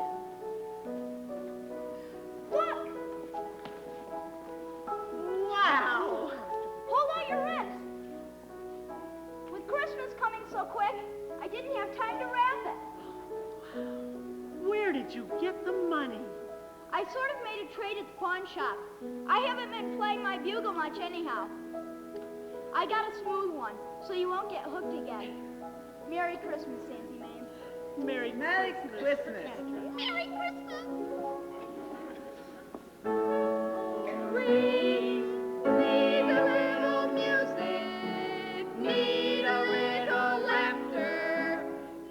Look. Wow. Hold out your wrist. With Christmas coming so quick, I didn't have time to wrap it. Where did you get the money? I sort of made a trade at the pawn shop. I haven't been playing my bugle much anyhow. I got a smooth one, so you won't get hooked again. Merry Christmas, Auntie Mame. Merry Christmas. Merry Christmas. We need a little music, need a little laughter,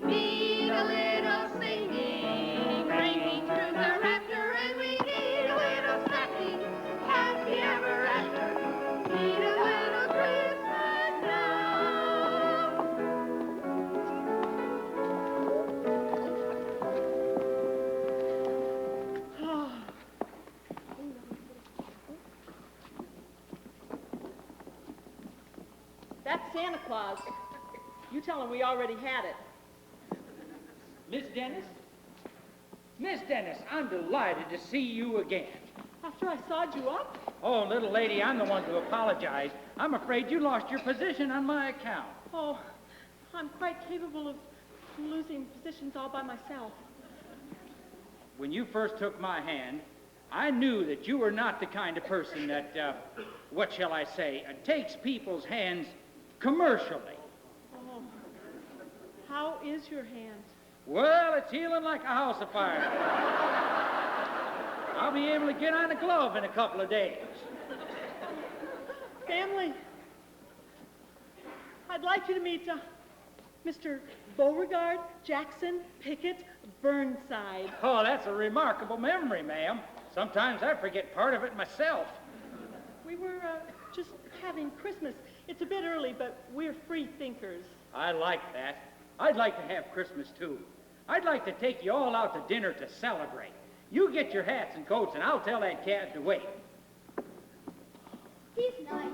need a little singing, ringing through the rafter, and we need a little stocking, happy ever after, need a little Christmas now. That's Santa Claus. You tell him we already had it. Miss Dennis? Miss Dennis, I'm delighted to see you again. After I sawed you up? Oh, little lady, I'm the one to apologize. I'm afraid you lost your position on my account. Oh, I'm quite capable of losing positions all by myself. When you first took my hand, I knew that you were not the kind of person that, what shall I say, takes people's hands commercially. Oh, how is your hand? Well, it's healing like a house of fire. I'll be able to get on a glove in a couple of days. Family, I'd like you to meet Mr. Beauregard Jackson Pickett Burnside. Oh, that's a remarkable memory, ma'am. Sometimes I forget part of it myself. We were just having Christmas. It's a bit early, but we're free thinkers. I like that. I'd like to have Christmas, too. I'd like to take you all out to dinner to celebrate. You get your hats and coats, and I'll tell that cab to wait. He's nice.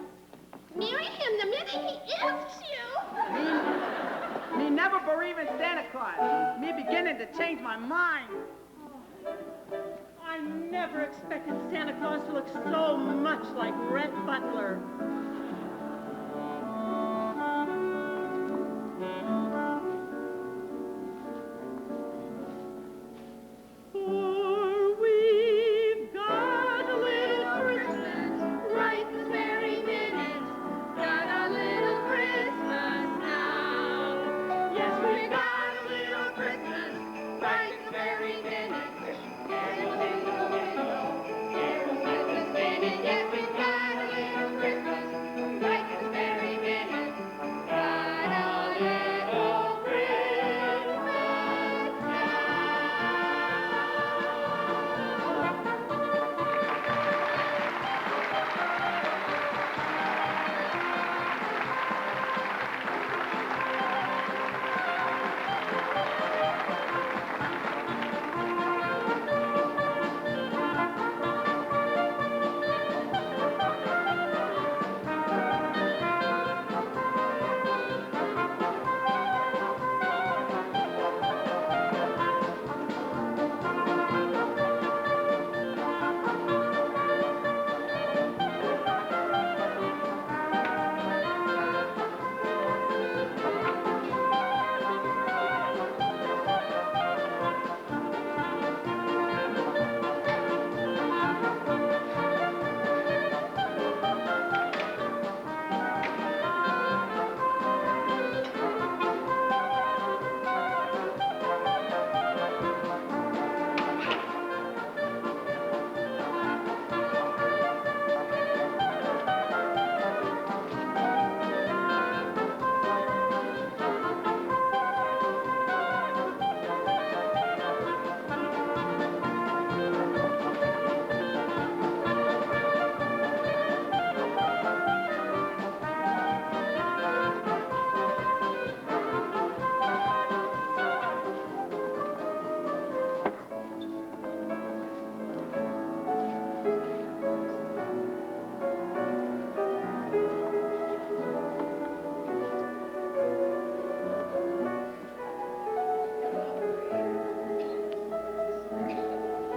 Marry him the minute he asks you. Me never believe in Santa Claus. Me beginning to change my mind. I never expected Santa Claus to look so much like Rhett Butler. For we've got a little Christmas right this very minute. Got a little Christmas now. Yes, we've got a little Christmas right this very minute. Carols in the window, carols Christmas minute. Yes, we've got a little Christmas right this very minute. Got a little Christmas now.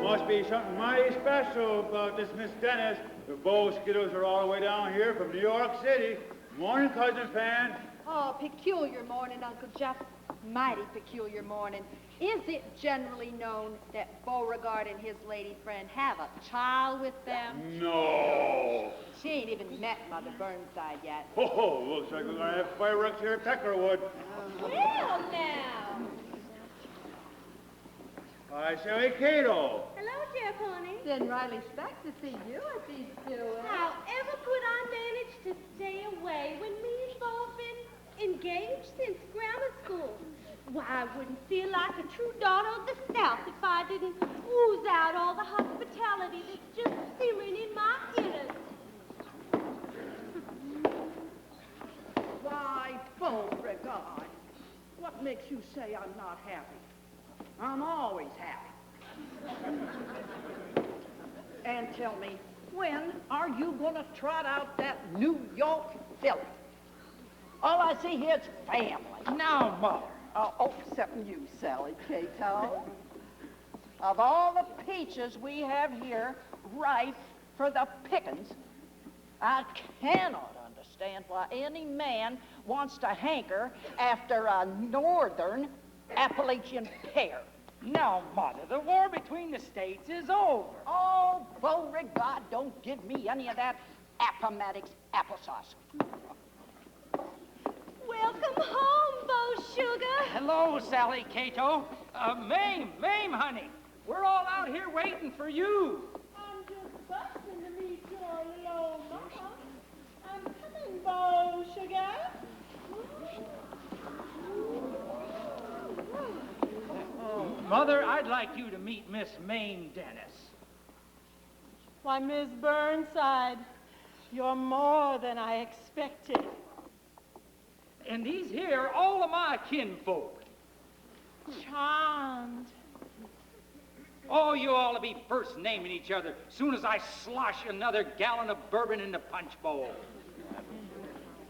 Must be something mighty special about this Miss Dennis. The Bow Skittles are all the way down here from New York City. Morning, Cousin Fan. Oh, peculiar morning, Uncle Jeff. Mighty peculiar morning. Is it generally known that Beauregard and his lady friend have a child with them? No. She ain't even met Mother Burnside yet. Oh, looks like we're going to have fireworks here at Peckerwood. Well, now. Hi, Sally Cato. Hello, dear pony. Didn't rightly expect to see you at these doings. However could I manage to stay away when me and Bo have been engaged since grammar school? Why, I wouldn't feel like a true daughter of the South if I didn't ooze out all the hospitality that's just simmering in my innards. Why, Beauregard, what makes you say I'm not happy? I'm always happy. And tell me, when are you going to trot out that New York filly? All I see here is family. Now, Mother. Oh, except you, Sally Cato. Of all the peaches we have here, ripe for the pickings, I cannot understand why any man wants to hanker after a northern Appalachian pear. Now, Mother, the war between the states is over. Oh, Beauregard, don't give me any of that Appomattox applesauce. Welcome home, Bo Sugar. Hello, Sally Cato. Mame, honey. We're all out here waiting for you. I'm just busting to meet your little old mama. I'm coming, Bo Sugar. Mother, I'd like you to meet Miss Mame Dennis. Why, Miss Burnside, you're more than I expected. And these here are all of my kinfolk. Charmed. Oh, you all to be first naming each other soon as I slosh another gallon of bourbon in the punch bowl.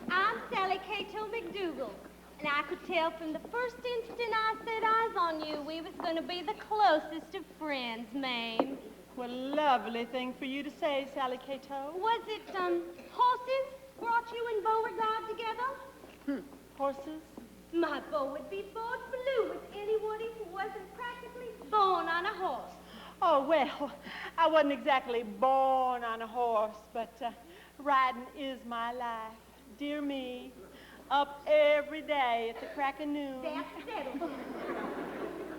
I'm Sally Cato McDougal, and I could tell from the first instant I set eyes on you we was going to be the closest of friends, Mame. What a lovely thing for you to say, Sally Cato. Was it, horses brought you and Beauregard together? Horses? My beau would be bored blue with anybody who wasn't practically born on a horse. Oh, well, I wasn't exactly born on a horse, but riding is my life. Dear me, up every day at the crack of noon. That's settled.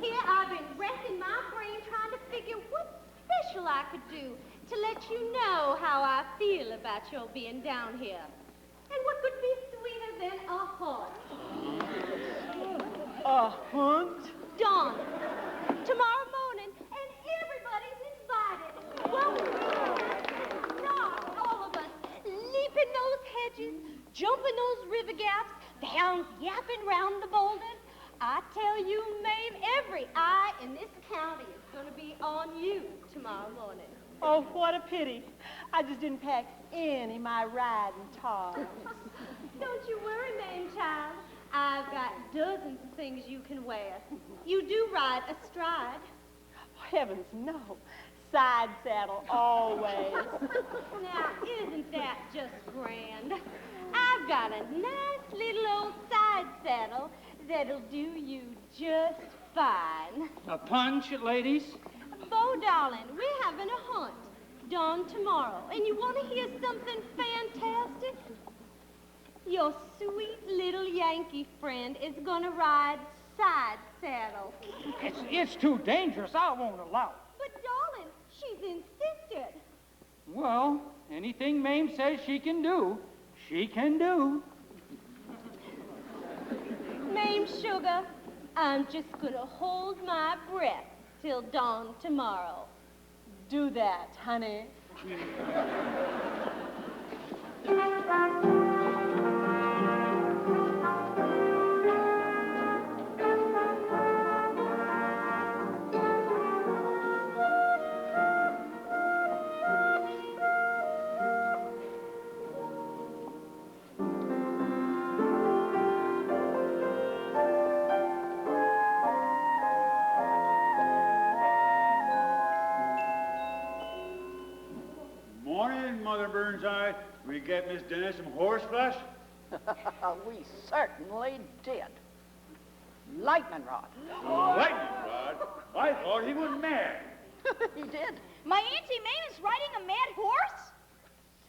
Here I've been wrecking my brain trying to figure what special I could do to let you know how I feel about your being down here. And what could be sweeter than a hunt? A hunt? Dawn. Tomorrow morning, and everybody's invited. Well, not all of us. Leaping those hedges, jumping those river gaps, the hounds yapping round the boulders. I tell you, Mame, every eye in this county is going to be on you tomorrow morning. Oh, what a pity. I just didn't pack any of my riding togs. Don't you worry, Mame child. I've got dozens of things you can wear. You do ride astride. Oh, heavens, no. Side saddle, always. Now, isn't that just grand? I've got a nice little old side saddle that'll do you just fine. A punch, ladies? Bo, darling, we're having a hunt. Dawn tomorrow. And you want to hear something fantastic? Your sweet little Yankee friend is going to ride side saddle. It's too dangerous. I won't allow it. But, darling, she's insisted. Well, anything Mame says she can do, she can do. Mame sugar, I'm just going to hold my breath till dawn tomorrow. Do that, honey. Morning, Mother Burnside. We get Miss Dennis some horse flesh? We certainly did. Lightning rod. Lightning rod? I thought he was mad. He did. My Auntie Mame is riding a mad horse?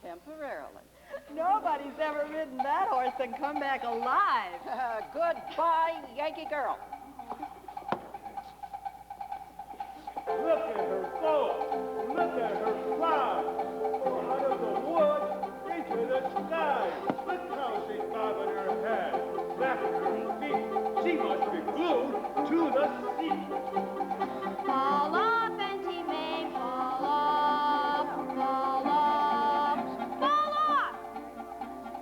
Temporarily. Nobody's ever ridden that horse and come back alive. Goodbye, Yankee girl. Look at her go. Look at her fly. Out of the woods into the sky. Look how she's bobbing her head, flapping her feet. She must be glued to the seat. Fall off, Auntie Mame, fall off, fall off, fall off.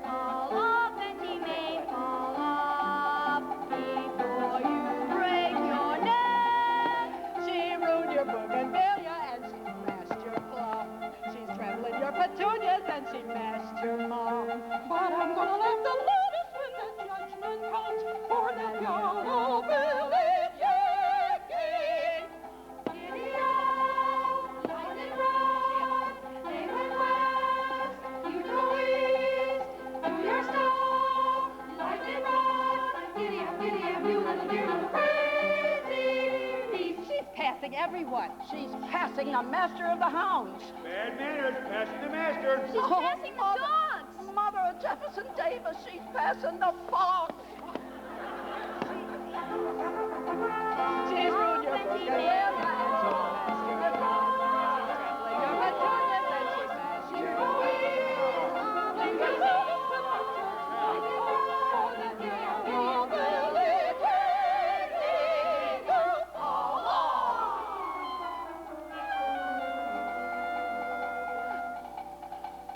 Fall off, Auntie Mame, fall off, before you break your neck. She ruined your bougainvillea and she smashed your plum. She's trembling your petunias and she mashed your mom. But I'm gonna let the lotus when the judgment comes for that yellow village Yankee. Giddy-o, lightning rod, they went west, you go east, to your star. Lightning rod, giddy-up, you little dear little crazy beast. She's passing everyone. She's passing the master of the hounds. Bad manners, passing the master. She's passing the dogs. Mother of Jefferson Davis, she's passing the fox. She's ruined Auntie Bougainvillea, Mame. and she smashed your guitar. She's trampling your petunias, and she smashed your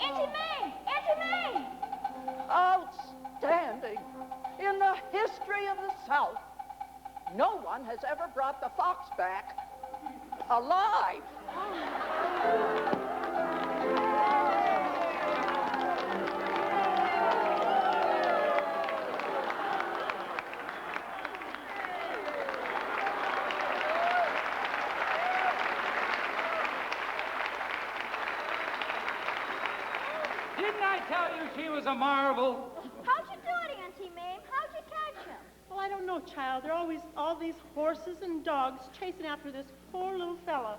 Auntie Mame! Auntie Mame! Outstanding. In the history of the South, no one has ever brought the fox back alive. Didn't I tell you she was a marvel? How'd you do it, Auntie Mame? How'd you catch him? Well, I don't know, child. There are always all these horses and dogs chasing after this poor little fella.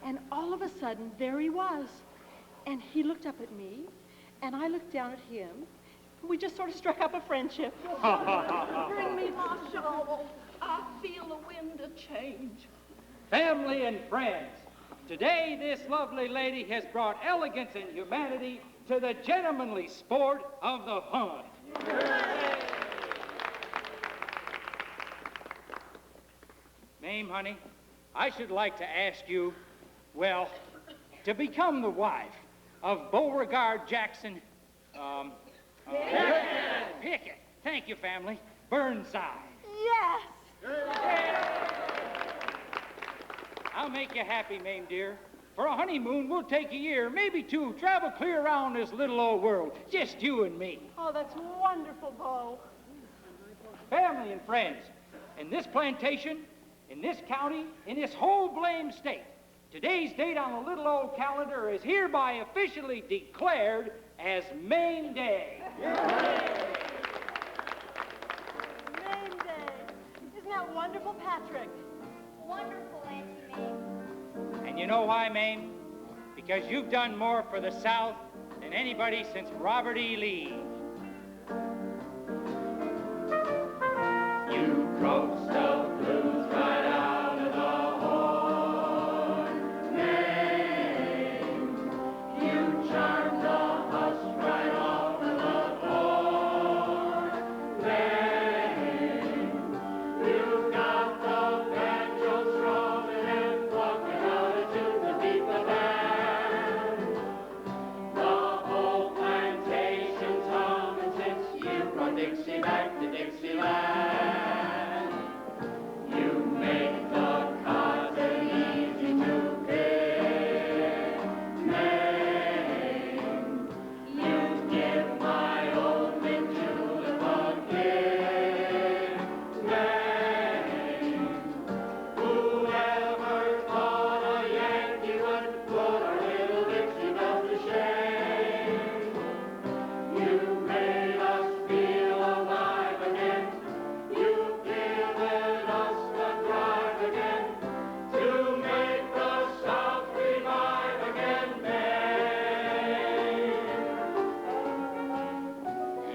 And all of a sudden, there he was. And he looked up at me, and I looked down at him. We just sort of struck up a friendship. Bring me my shovel. I feel the wind of change. Family and friends, today this lovely lady has brought elegance and humanity to the gentlemanly sport of the hunt. Mame, honey, I should like to ask you, well, to become the wife of Beauregard Jackson, Pickett. Thank you, family. Burnside. Yes! I'll make you happy, Mame, dear. For a honeymoon, we'll take a year, maybe two, travel clear around this little old world. Just you and me. Oh, that's wonderful, Bo. Family and friends, in this plantation, in this county, in this whole blame state, today's date on the little old calendar is hereby officially declared as Mame Day. Mame Day. Isn't that wonderful, Patrick? Wonderful, Auntie Mame. And you know why, Mame? Because you've done more for the South than anybody since Robert E. Lee. You coaxed the blues right out of the horn, Mame. You charmed the husk right off of the horn, Mame. You got the banjo strumming and plucking out a tune to beat the band. The whole plantation's humming since you brought Dixie back to Dixieland. You make the cotton easy to pick, Mame. You give my old mint julep a kick, Mame. Whoever thought a Yankee would put our little Dixie belle to shame? You made us feel alive again. You've given us the drive again to make the South revive again, Mame.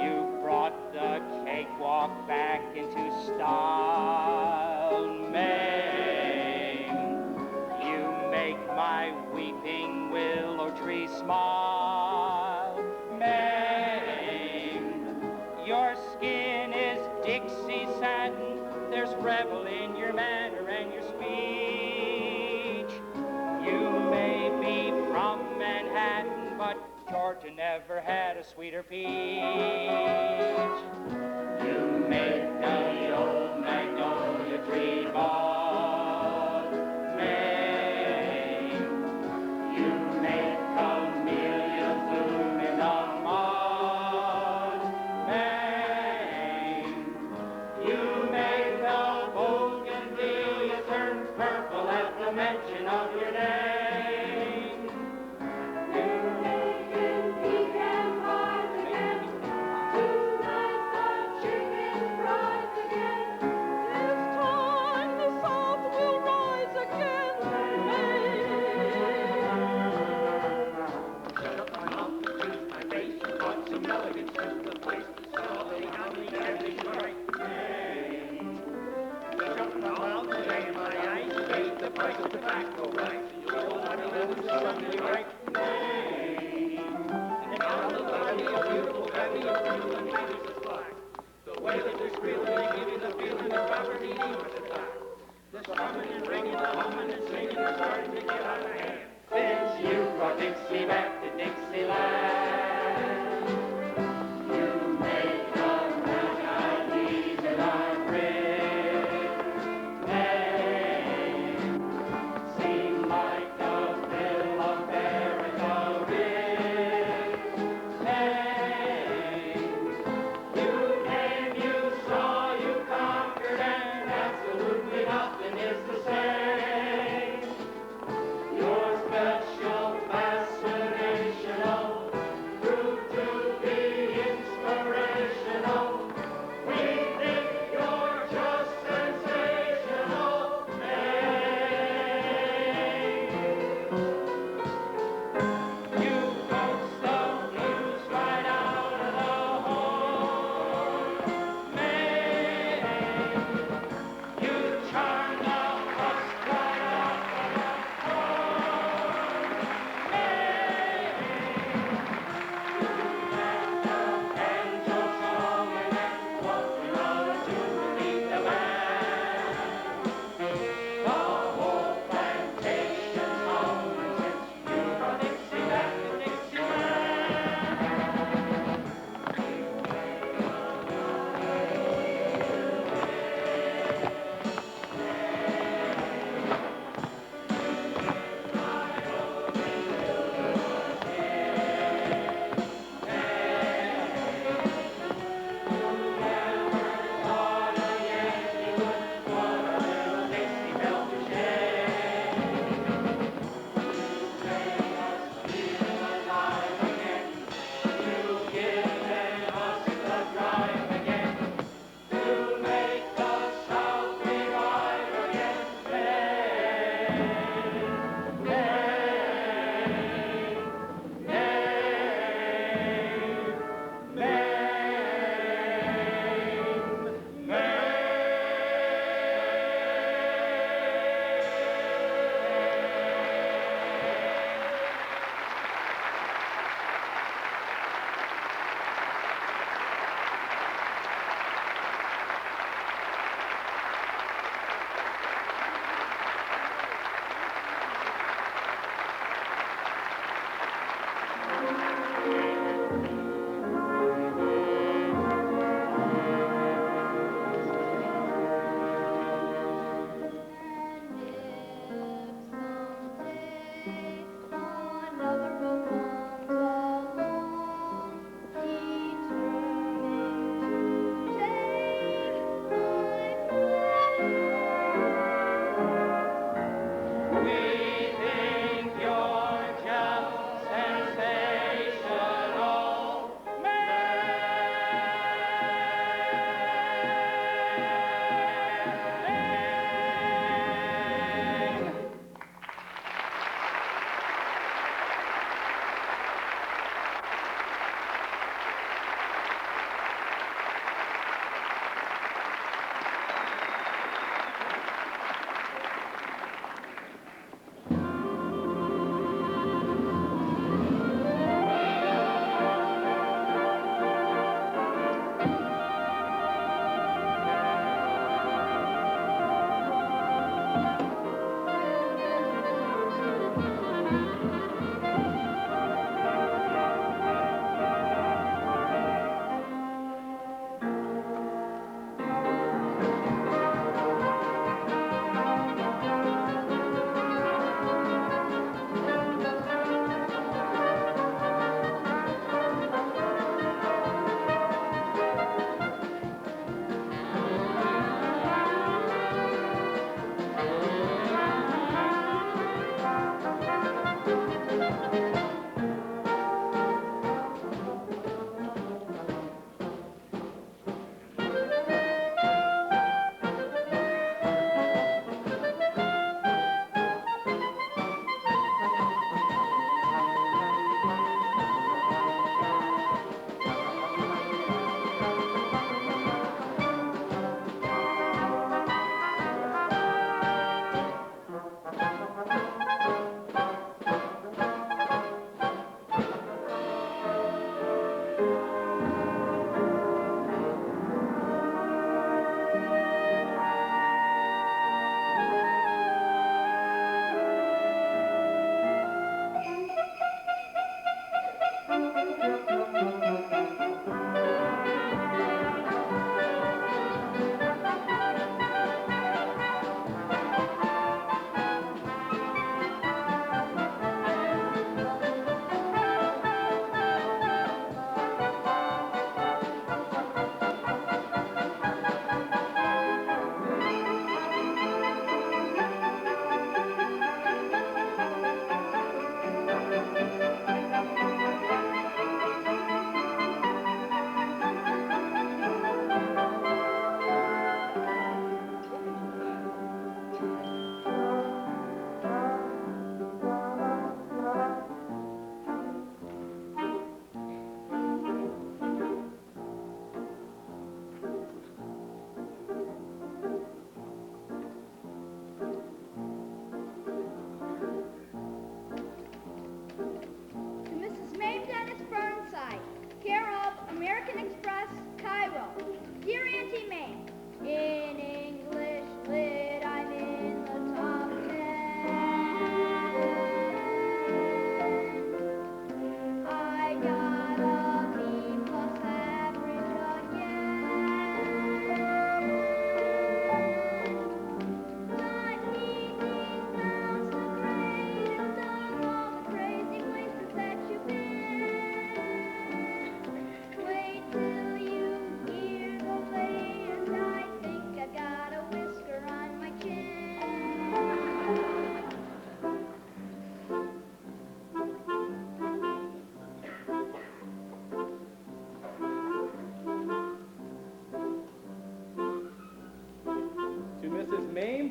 You brought the cakewalk back into style, Mame. You make my weeping willow tree smile, Mame. Your skin is Dixie satin. There's revel in your manner and your speech. You may be from Manhattan, but Georgia never had a sweeter peach. You make the old magnolia tree bud, Mame. You make camellias bloom in the mud, Mame. You make the bougainvillea turn purple at the mention of your name. You make it pecan pies again. Tonight the chicken fries again. This time the South will rise again. Shut up my mouth and choose my face. Brought some elegance to the place. Solid, how many candies right? Shut my mouth and lay my eyes. Face go right. You'll find a little Sunday right. Maine. And down the valley, a beautiful valley of blue and babies that's black. The way that they're squealing, they give you the feeling of poverty with attack. The strumming and ringing, the humming and singing are starting to get out of hand. Since you brought Dixie back to Dixieland, you make a man Chinese and I'm Maine. Seem like the middle of America is Maine. You came, you saw, you conquered, and absolutely nothing is the same. Your special fascination of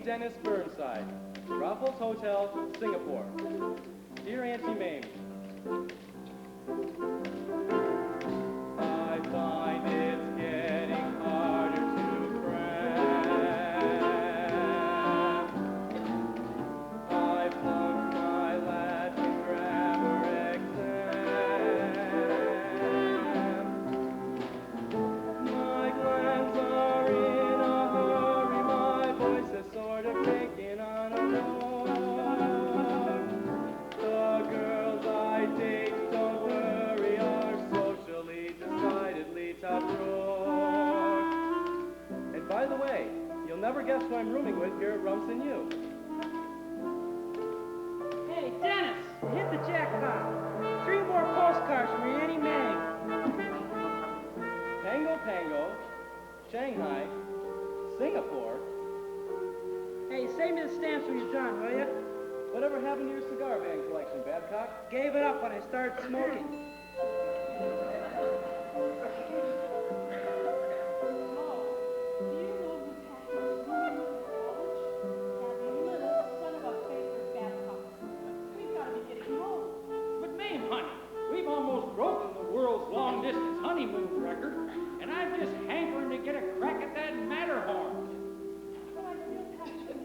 Dennis Burnside, Raffles Hotel, Singapore. Dear Auntie Mame, I find it's getting harder to cram. I flunked my Latin grammar exam. My glands are in a hurry, my voice is sort of taking on a roar. The girls I date, don't worry, are socially decidedly top drawer. And by the way, you'll never guess who I'm rooming with here at Rumson U. Hey, Dennis, you hit the jackpot. 3 more postcards from your Auntie Mame. Pango Pango, Shanghai, Singapore. Hey, save me the stamps when you're done, will you? Whatever happened to your cigar band collection, Babcock? Gave it up when I started smoking. But Mame, honey, we've almost broken the world's long-distance honeymoon record, and I'm just hankering to get a crack at that Matterhorn. But I feel passionate.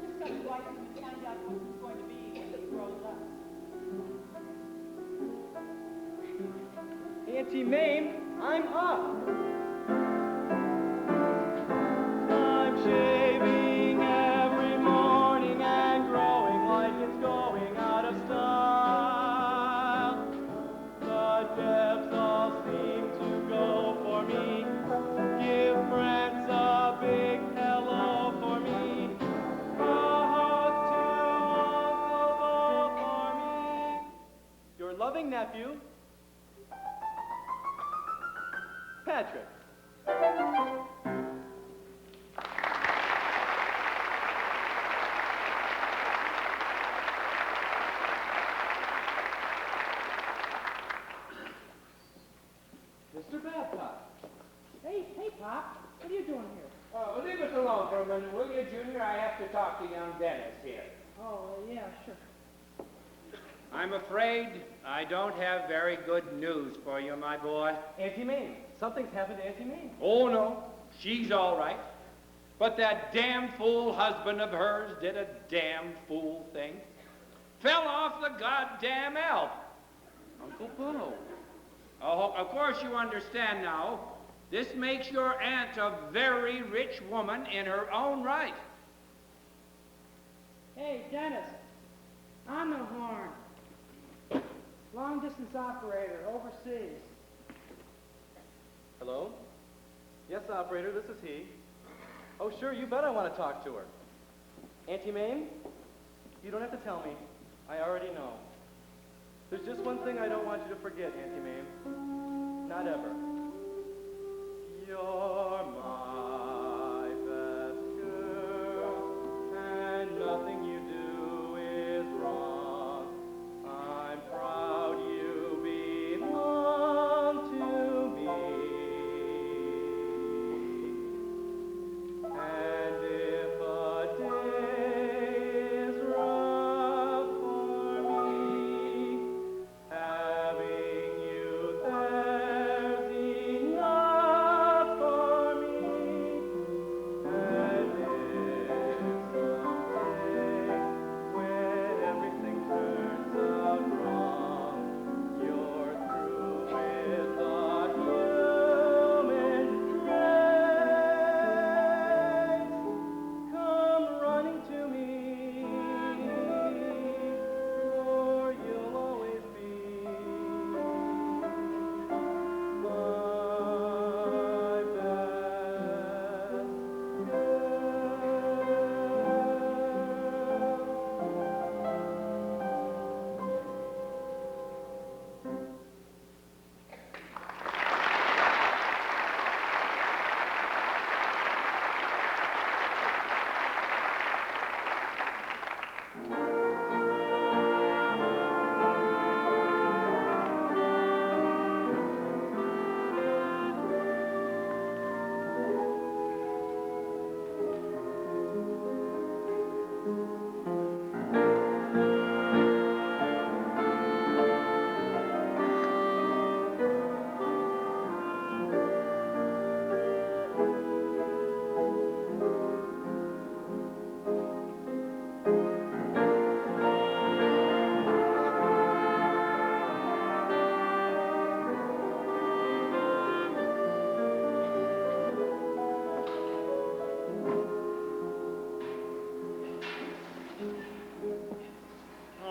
Just got to write him and find out who he's going to be when he grows up. Auntie Mame, I'm up. I'm shaving every morning and growing like it's going out of style. The devs all seem to go for me. Give friends a big hello for me. A hug to Uncle Bo for me. Your loving nephew, Patrick. Mr. Babcock. Hey, Pop, what are you doing here? Oh, leave us alone for a minute, will you, Junior? I have to talk to young Dennis here. Oh, yeah, sure. I'm afraid I don't have very good news for you, my boy. Auntie Mame. Something's happened to Auntie Mame. Oh, no. She's all right. But that damn fool husband of hers did a damn fool thing. Fell off the goddamn Alp. Uncle Bo. Oh, of course you understand now. This makes your aunt a very rich woman in her own right. Hey, Dennis, on the horn. Long-distance operator, overseas. Hello? Yes, operator, this is he. Oh, sure, you bet I want to talk to her. Auntie Mame? You don't have to tell me. I already know. There's just one thing I don't want you to forget, Auntie Mame. Not ever. You're my best girl, and nothing you do is wrong. I'm proud you belong to me. And if a day is rough for me, having you there's enough for me.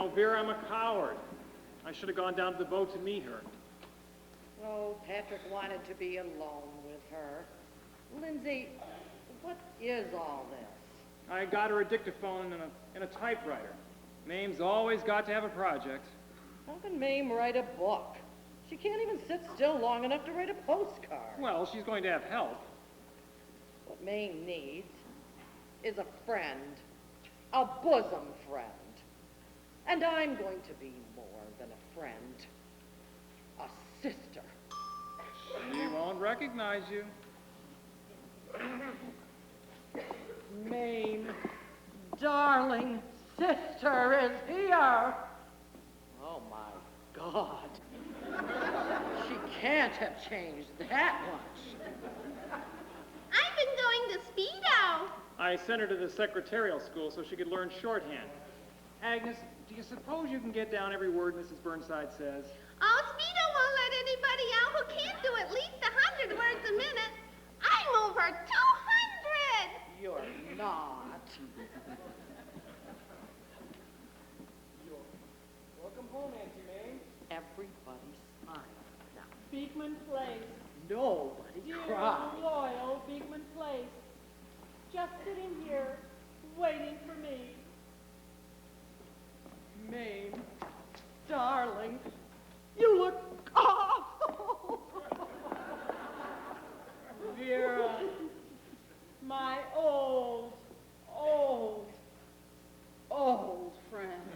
Oh, Vera, I'm a coward. I should have gone down to the boat to meet her. Oh, Patrick wanted to be alone with her. Lindsay, what is all this? I got her a dictaphone and a typewriter. Mame's always got to have a project. How can Mame write a book? She can't even sit still long enough to write a postcard. Well, she's going to have help. What Mame needs is a friend, a bosom friend. And I'm going to be more than a friend, a sister. She won't recognize you. Mame, darling sister is here. Oh my God. She can't have changed that much. I've been going to Speedo. I sent her to the secretarial school so she could learn shorthand. Agnes, do you suppose you can get down every word Mrs. Burnside says? Oh, Speedo won't let anybody out who can't do at least 100 words a minute. I'm over 200. You're not. Welcome home, Auntie Mame. Everybody's smiling now. Beekman Place. Nobody Dear, cried. loyal Beekman Place. Just sitting here, waiting for me. Mame, darling, you look awful. Vera, my old friend.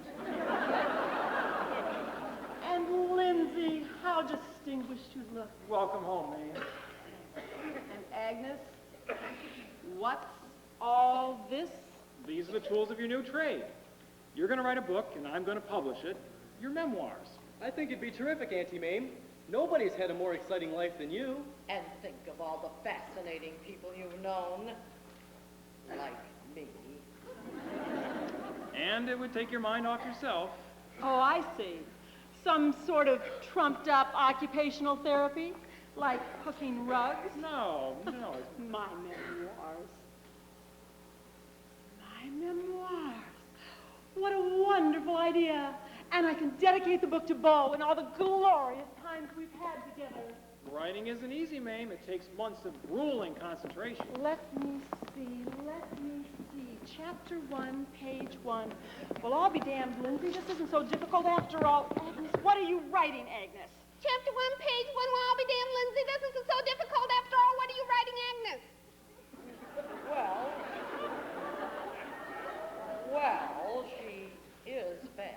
And Lindsay, how distinguished you look. Welcome home, Mame. And Agnes, what's all this? These are the tools of your new trade. You're going to write a book, and I'm going to publish it. Your memoirs. I think it'd be terrific, Auntie Mame. Nobody's had a more exciting life than you. And think of all the fascinating people you've known. Like me. And it would take your mind off yourself. Oh, I see. Some sort of trumped-up occupational therapy? Like hooking rugs? No. My memoirs. My memoirs. What a wonderful idea. And I can dedicate the book to Beau and all the glorious times we've had together. Writing isn't easy, Mame. It takes months of grueling concentration. Let me see. Chapter 1, page 1. Well, I'll be damned, Lindsay. This isn't so difficult after all. Agnes, what are you writing, Agnes? Chapter 1, page 1. Well, I'll be damned, Lindsay. This isn't so difficult after all. What are you writing, Agnes? Well, she is fast.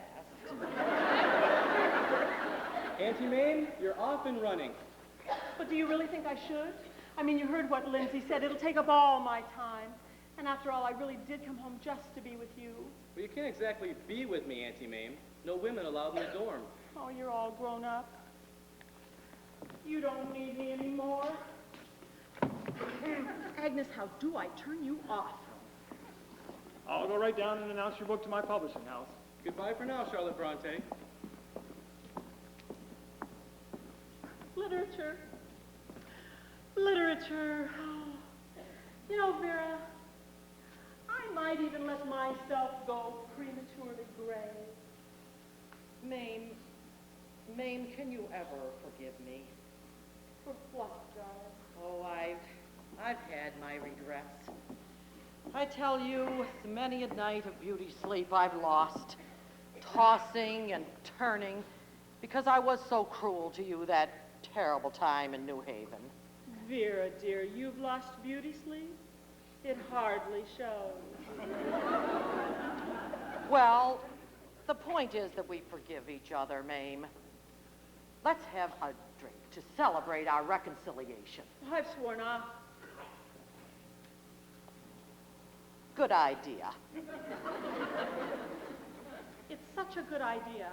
Auntie Mame, you're off and running. But do you really think I should? I mean, you heard what Lindsay said. It'll take up all my time. And after all, I really did come home just to be with you. Well, you can't exactly be with me, Auntie Mame. No women allowed in the dorm. Oh, you're all grown up. You don't need me anymore. Agnes, how do I turn you off? I'll go right down and announce your book to my publishing house. Goodbye for now, Charlotte Bronte. Literature. Oh. You know, Vera, I might even let myself go prematurely gray. Mame, can you ever forgive me? For what, darling? Oh, I've had my regrets. I tell you, many a night of beauty sleep I've lost, tossing and turning, because I was so cruel to you that terrible time in New Haven. Vera, dear, you've lost beauty sleep? It hardly shows. Well, the point is that we forgive each other, Mame. Let's have a drink to celebrate our reconciliation. I've sworn off. Good idea. It's such a good idea.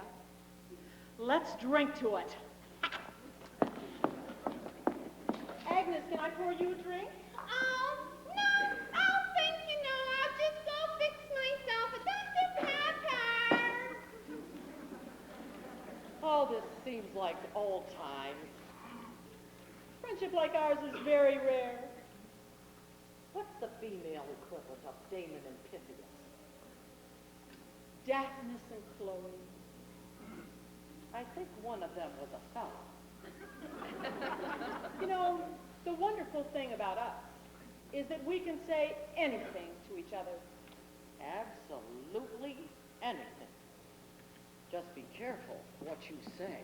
Let's drink to it. Agnes, can I pour you a drink? Oh, no. Oh, thank you, no. I'll just go fix myself a Dr. Pepper. Oh, this seems like old times. Friendship like ours is very rare. What's the female equivalent of Damon and Pythias? Daphnis and Chloe. I think one of them was a fella. You know, the wonderful thing about us is that we can say anything to each other. Absolutely anything. Just be careful what you say.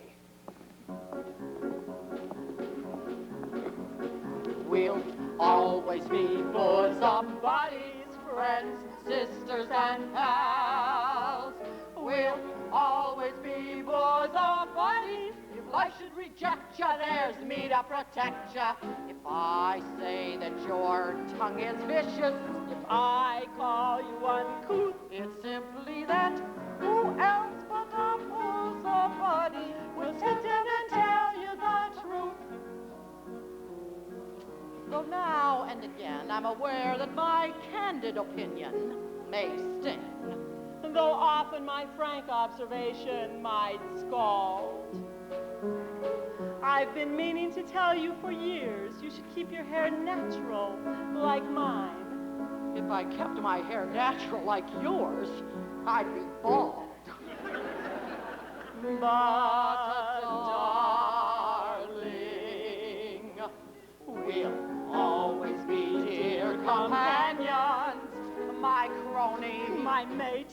We'll always be bosom buddies, friends, sisters, and pals. We'll always be bosom buddies. If life should reject ya, there's me to protect ya. If I say that your tongue is vicious, if I call you uncouth, it's simply that who else but a bosom buddy will sit down and tell you the truth. Though now and again I'm aware that my candid opinion may sting, though often my frank observation might scald. I've been meaning to tell you for years you should keep your hair natural, like mine. If I kept my hair natural like yours, I'd be bald. But, darling, we'll always be dear companions, my crony, my mate.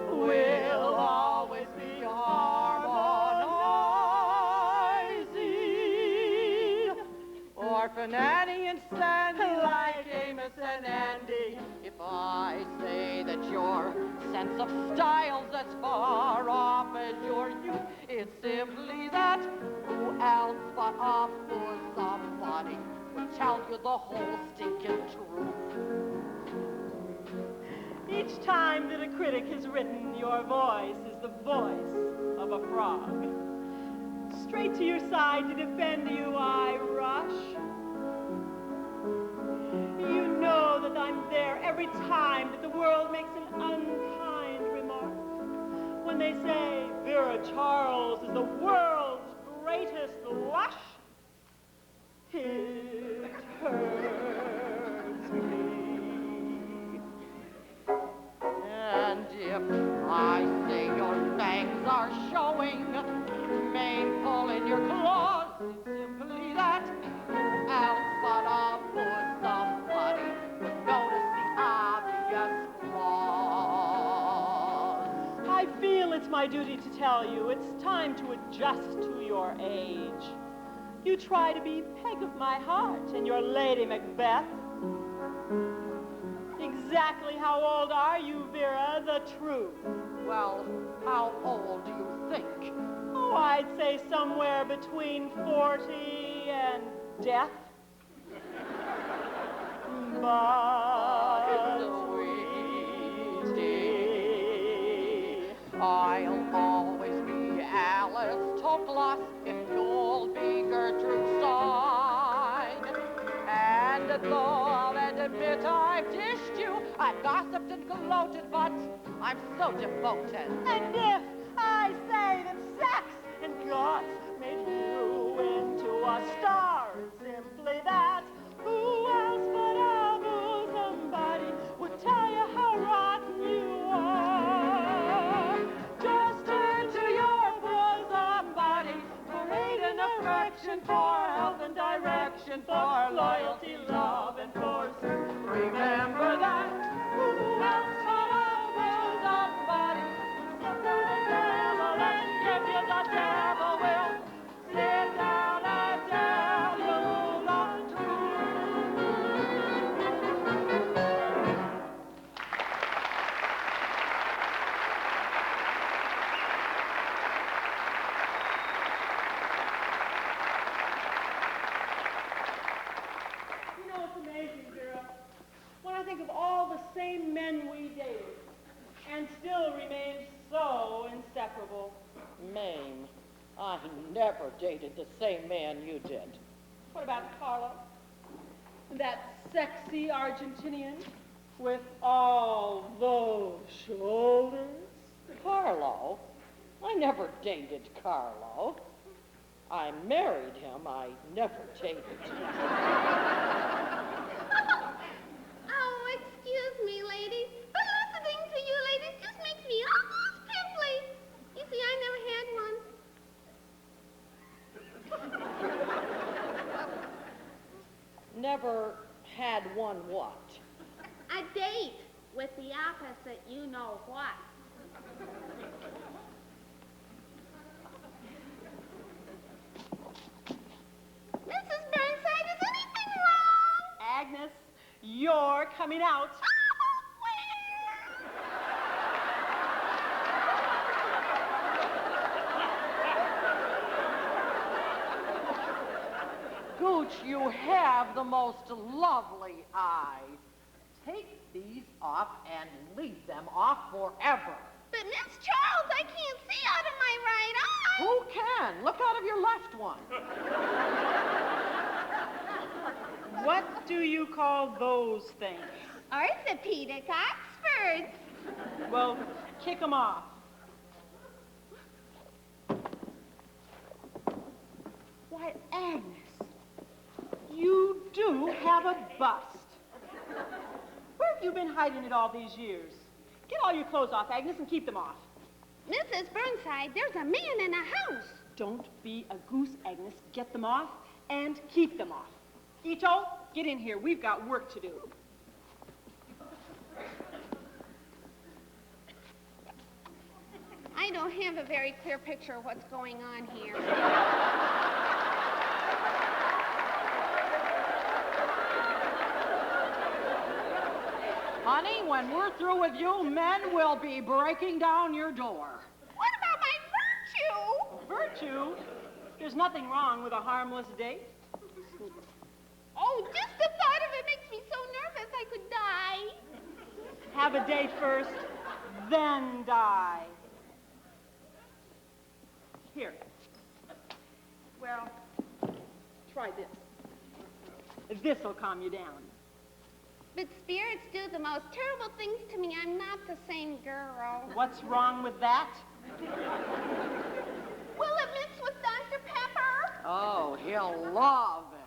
We'll always be harmonizing. Orphan Annie and Sandy, like Amos and Andy. If I say that your sense of style's as far off as your youth, it's simply that who else but a bosom buddy would tell you the whole stinking truth. Each time that a critic has written, your voice is the voice of a frog. Straight to your side to defend you I rush. You know that I'm there every time that the world makes an unkind remark. When they say Vera Charles is the world's greatest lush, it hurts me. And if I say your fangs are showing, Mame pulling your claws, it's simply that who else but a bosom buddy would notice the obvious flaws. I feel it's my duty to tell you it's time to adjust to your age. You try to be peg of my heart and your Lady Macbeth. Exactly how old are you, Vera, the truth? Well, how old do you think? Oh, I'd say somewhere between 40 and death. But, sweetie, I'll always be Alice Toklas if you'll be Gertrude Stein. And though I'll admit I've dished you, I've gossiped and gloated, but I'm so devoted. And if I say that sex and guts made you into a star, it's simply that who else but a bosom buddy would tell you how rotten you are? Just turn to your bosom buddy for aid and affection, for help and direction, for loyalty, love, and for service. Remember that who else but a bosom buddy will sit down and devil and give you the devil will sit down and tell you the You know, it's amazing, Vera. When I think of all the same men we dated and still remained so inseparable. Mame, I never dated the same man you did. What about Carlo? That sexy Argentinian with all those shoulders? Carlo? I never dated Carlo. I married him. I never dated him. Oh, excuse me, ladies, but listening to you ladies just one what? A date with the opposite you-know-what. Mrs. Burnside, is anything wrong? Agnes, you're coming out. Gooch, you have the most lovely eyes. Take these off and leave them off forever. But Miss Charles, I can't see out of my right eye. Who can? Look out of your left one. What do you call those things? Orthopedic Oxfords. Well, kick them off. Why, Agnes, you do have a bust. Where have you been hiding it all these years? Get all your clothes off, Agnes, and keep them off. Mrs. Burnside, there's a man in the house. Don't be a goose, Agnes. Get them off and keep them off. Ito, get in here. We've got work to do. I don't have a very clear picture of what's going on here. Honey, when we're through with you, men will be breaking down your door. What about my virtue? Virtue? There's nothing wrong with a harmless date. Oh, just the thought of it makes me so nervous I could die. Have a date first, then die. Here. Well, try this. This'll calm you down. But spirits do the most terrible things to me. I'm not the same girl. What's wrong with that? Will it mix with Dr. Pepper? Oh, he'll love it.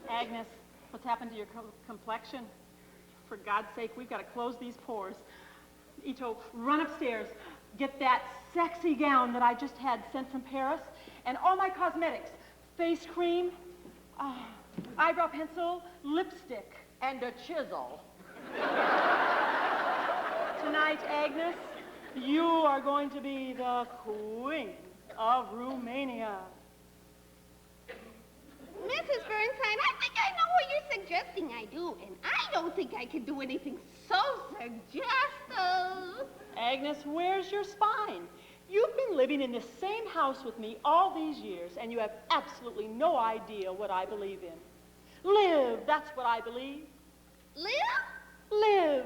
Agnes, what's happened to your complexion? For God's sake, we've got to close these pores. Ito, run upstairs. Get that sexy gown that I just had sent from Paris, and all my cosmetics. Face cream, eyebrow pencil, lipstick. And a chisel. Tonight, Agnes, you are going to be the queen of Romania. Mrs. Burnside, I think I know what you're suggesting I do, and I don't think I can do anything so suggestive. Agnes, where's your spine? You've been living in the same house with me all these years, and you have absolutely no idea what I believe in. Live, that's what I believe. Live? Live.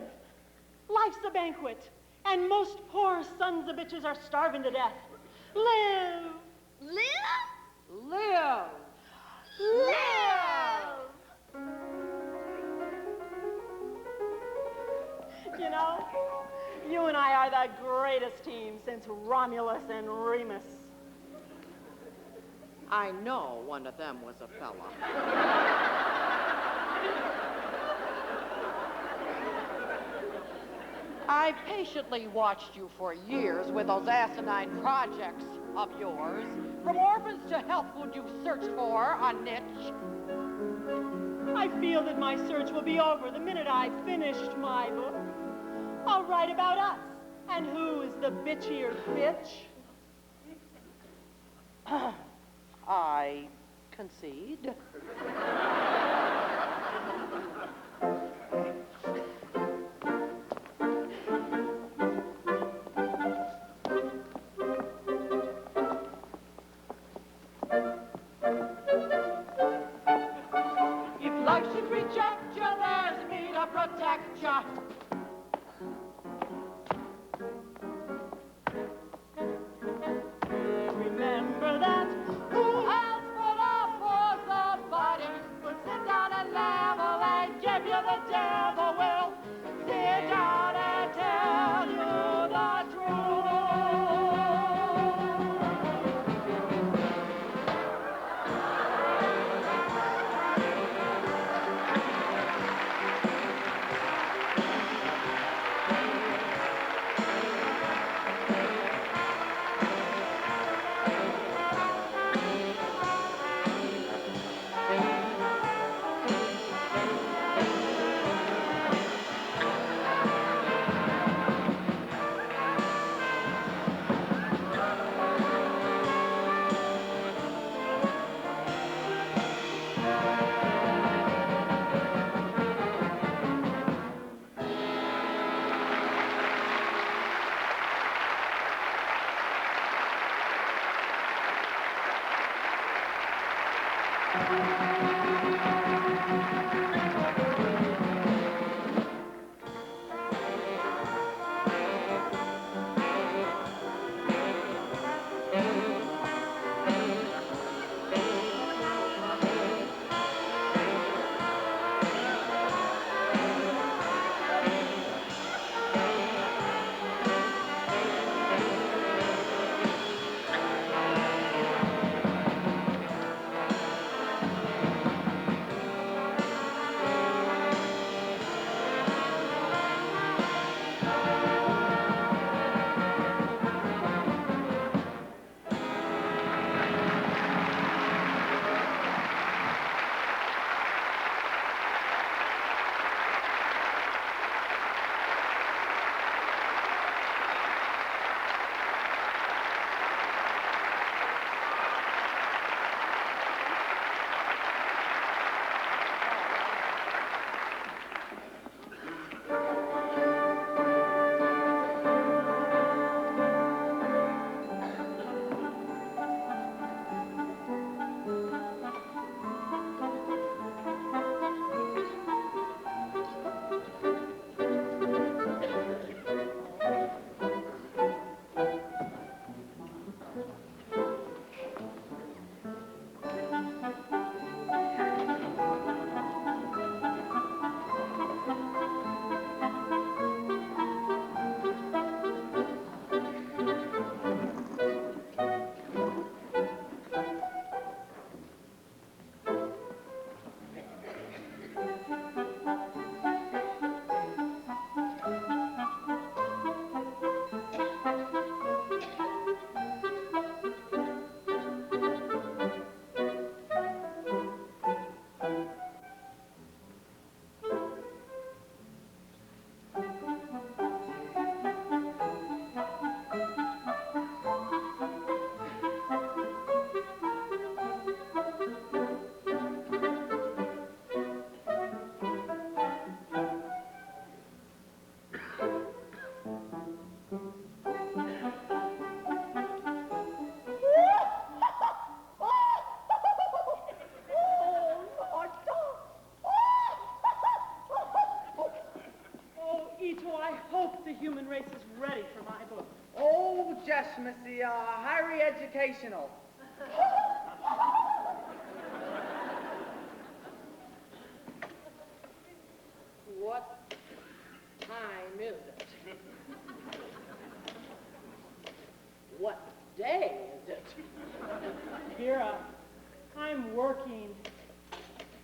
Life's a banquet, and most poor sons of bitches are starving to death. Live. Live? Live. Live! You know, you and I are the greatest team since Romulus and Remus. I know one of them was a fella. I've patiently watched you for years with those asinine projects of yours. From orphans to health food, you've searched for a niche. I feel that my search will be over the minute I've finished my book. I'll write about us. And who is the bitchier bitch? I concede. If life should reject you, there's me to protect you. Remember that Who has put up for somebody will sit down and level and give you the devil will sit down and tell you the truth. the human race is ready for my book. Oh, just, Missy, highly educational. What time is it? What day is it? Vera, I'm working.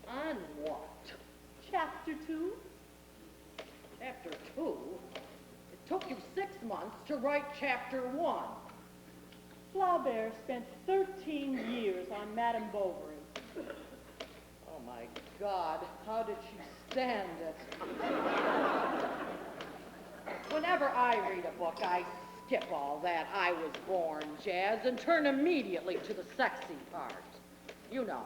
On what? Chapter 2. Chapter 2? It took you 6 months to write chapter 1. Flaubert spent 13 years on Madame Bovary. Oh my God, how did she stand it? Whenever I read a book, I skip all that I was born jazz and turn immediately to the sexy part. You know,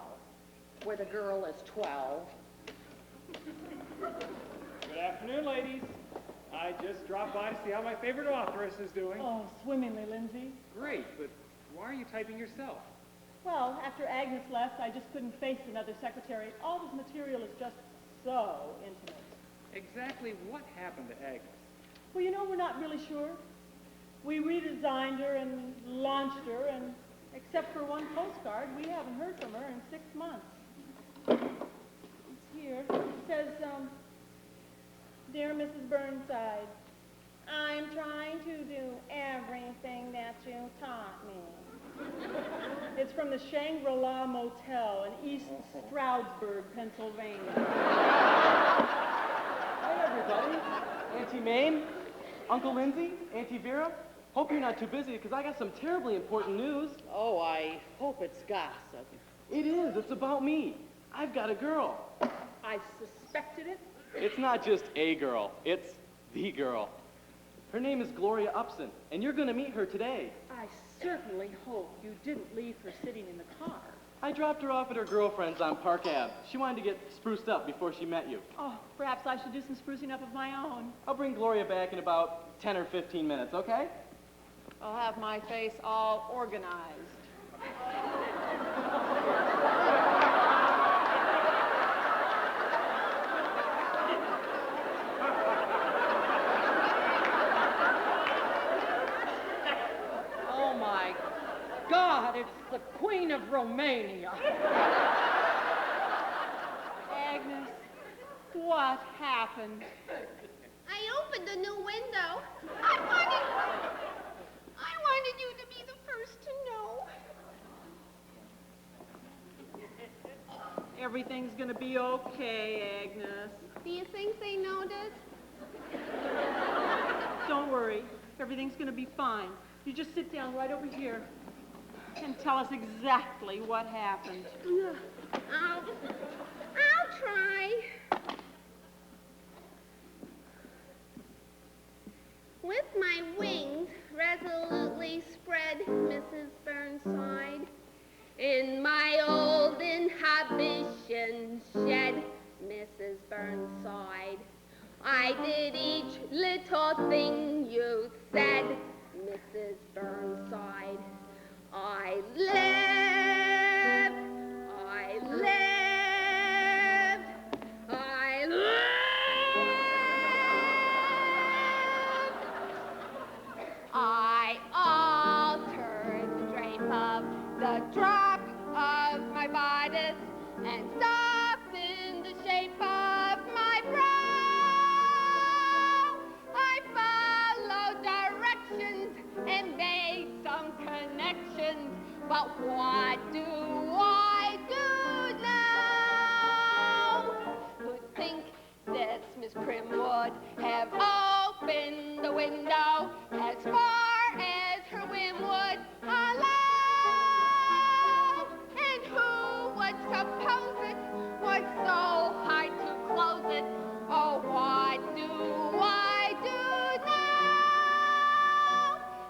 where the girl is 12. Good afternoon, ladies. I just dropped by to see how my favorite authoress is doing. Oh, swimmingly, Lindsay. Great, but why are you typing yourself? Well, after Agnes left, I just couldn't face another secretary. All this material is just so intimate. Exactly what happened to Agnes? Well, you know, we're not really sure. We redesigned her and launched her, and except for one postcard, we haven't heard from her in 6 months. It's here. It says, Dear Mrs. Burnside, I'm trying to do everything that you taught me. It's from the Shangri-La Motel in East Stroudsburg, Pennsylvania. Hi, everybody. Auntie Mame, Uncle Lindsay, Auntie Vera. Hope you're not too busy, because I got some terribly important news. Oh, I hope it's gossip. It is. It's about me. I've got a girl. I suspected it. It's not just a girl. It's the girl. Her name is Gloria Upson, and you're going to meet her today. I certainly hope you didn't leave her sitting in the car. I dropped her off at her girlfriend's on Park Ave. She wanted to get spruced up before she met you. Oh, perhaps I should do some sprucing up of my own. I'll bring Gloria back in about 10 or 15 minutes, okay? I'll have my face all organized. Oh my God, it's the Queen of Romania. Agnes, what happened? I opened a new window. I wanted you to be the first to know. Everything's gonna be okay, Agnes. Do you think they noticed? Don't worry. Everything's gonna be fine. You just sit down right over here and tell us exactly what happened. I'll try. With my wings resolutely spread, Mrs. Burnside, in my old inhibition shed, Mrs. Burnside, I did each little thing you said, Mrs. Burnside. I lived, I lived, I lived. I altered the drape of the drop of my bodice and softened the shape of my brow. I followed directions and made some connections, but what do I do now? To think this Miss Prim would have opened the window as far as her whim would allow, and who would suppose it was so hard to close it? Oh, what do I do now?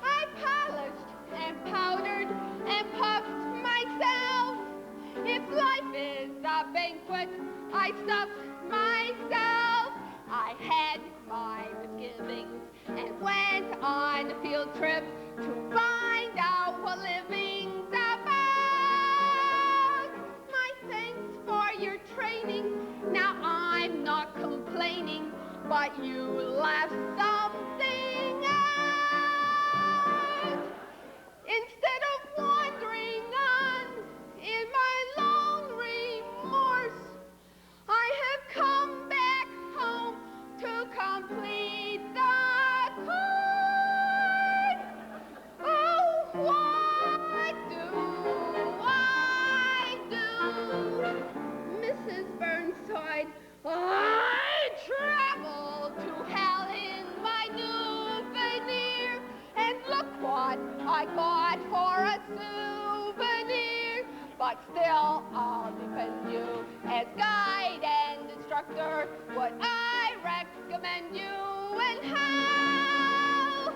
I polished and powdered and puffed myself. If life is a banquet, I stuffed myself. I had my misgivings and went on a field trip to find out what living's about. My thanks for your training. Now I'm not complaining, but you left something I got for a souvenir. But still, I'll defend you as guide and instructor. What I recommend you and how.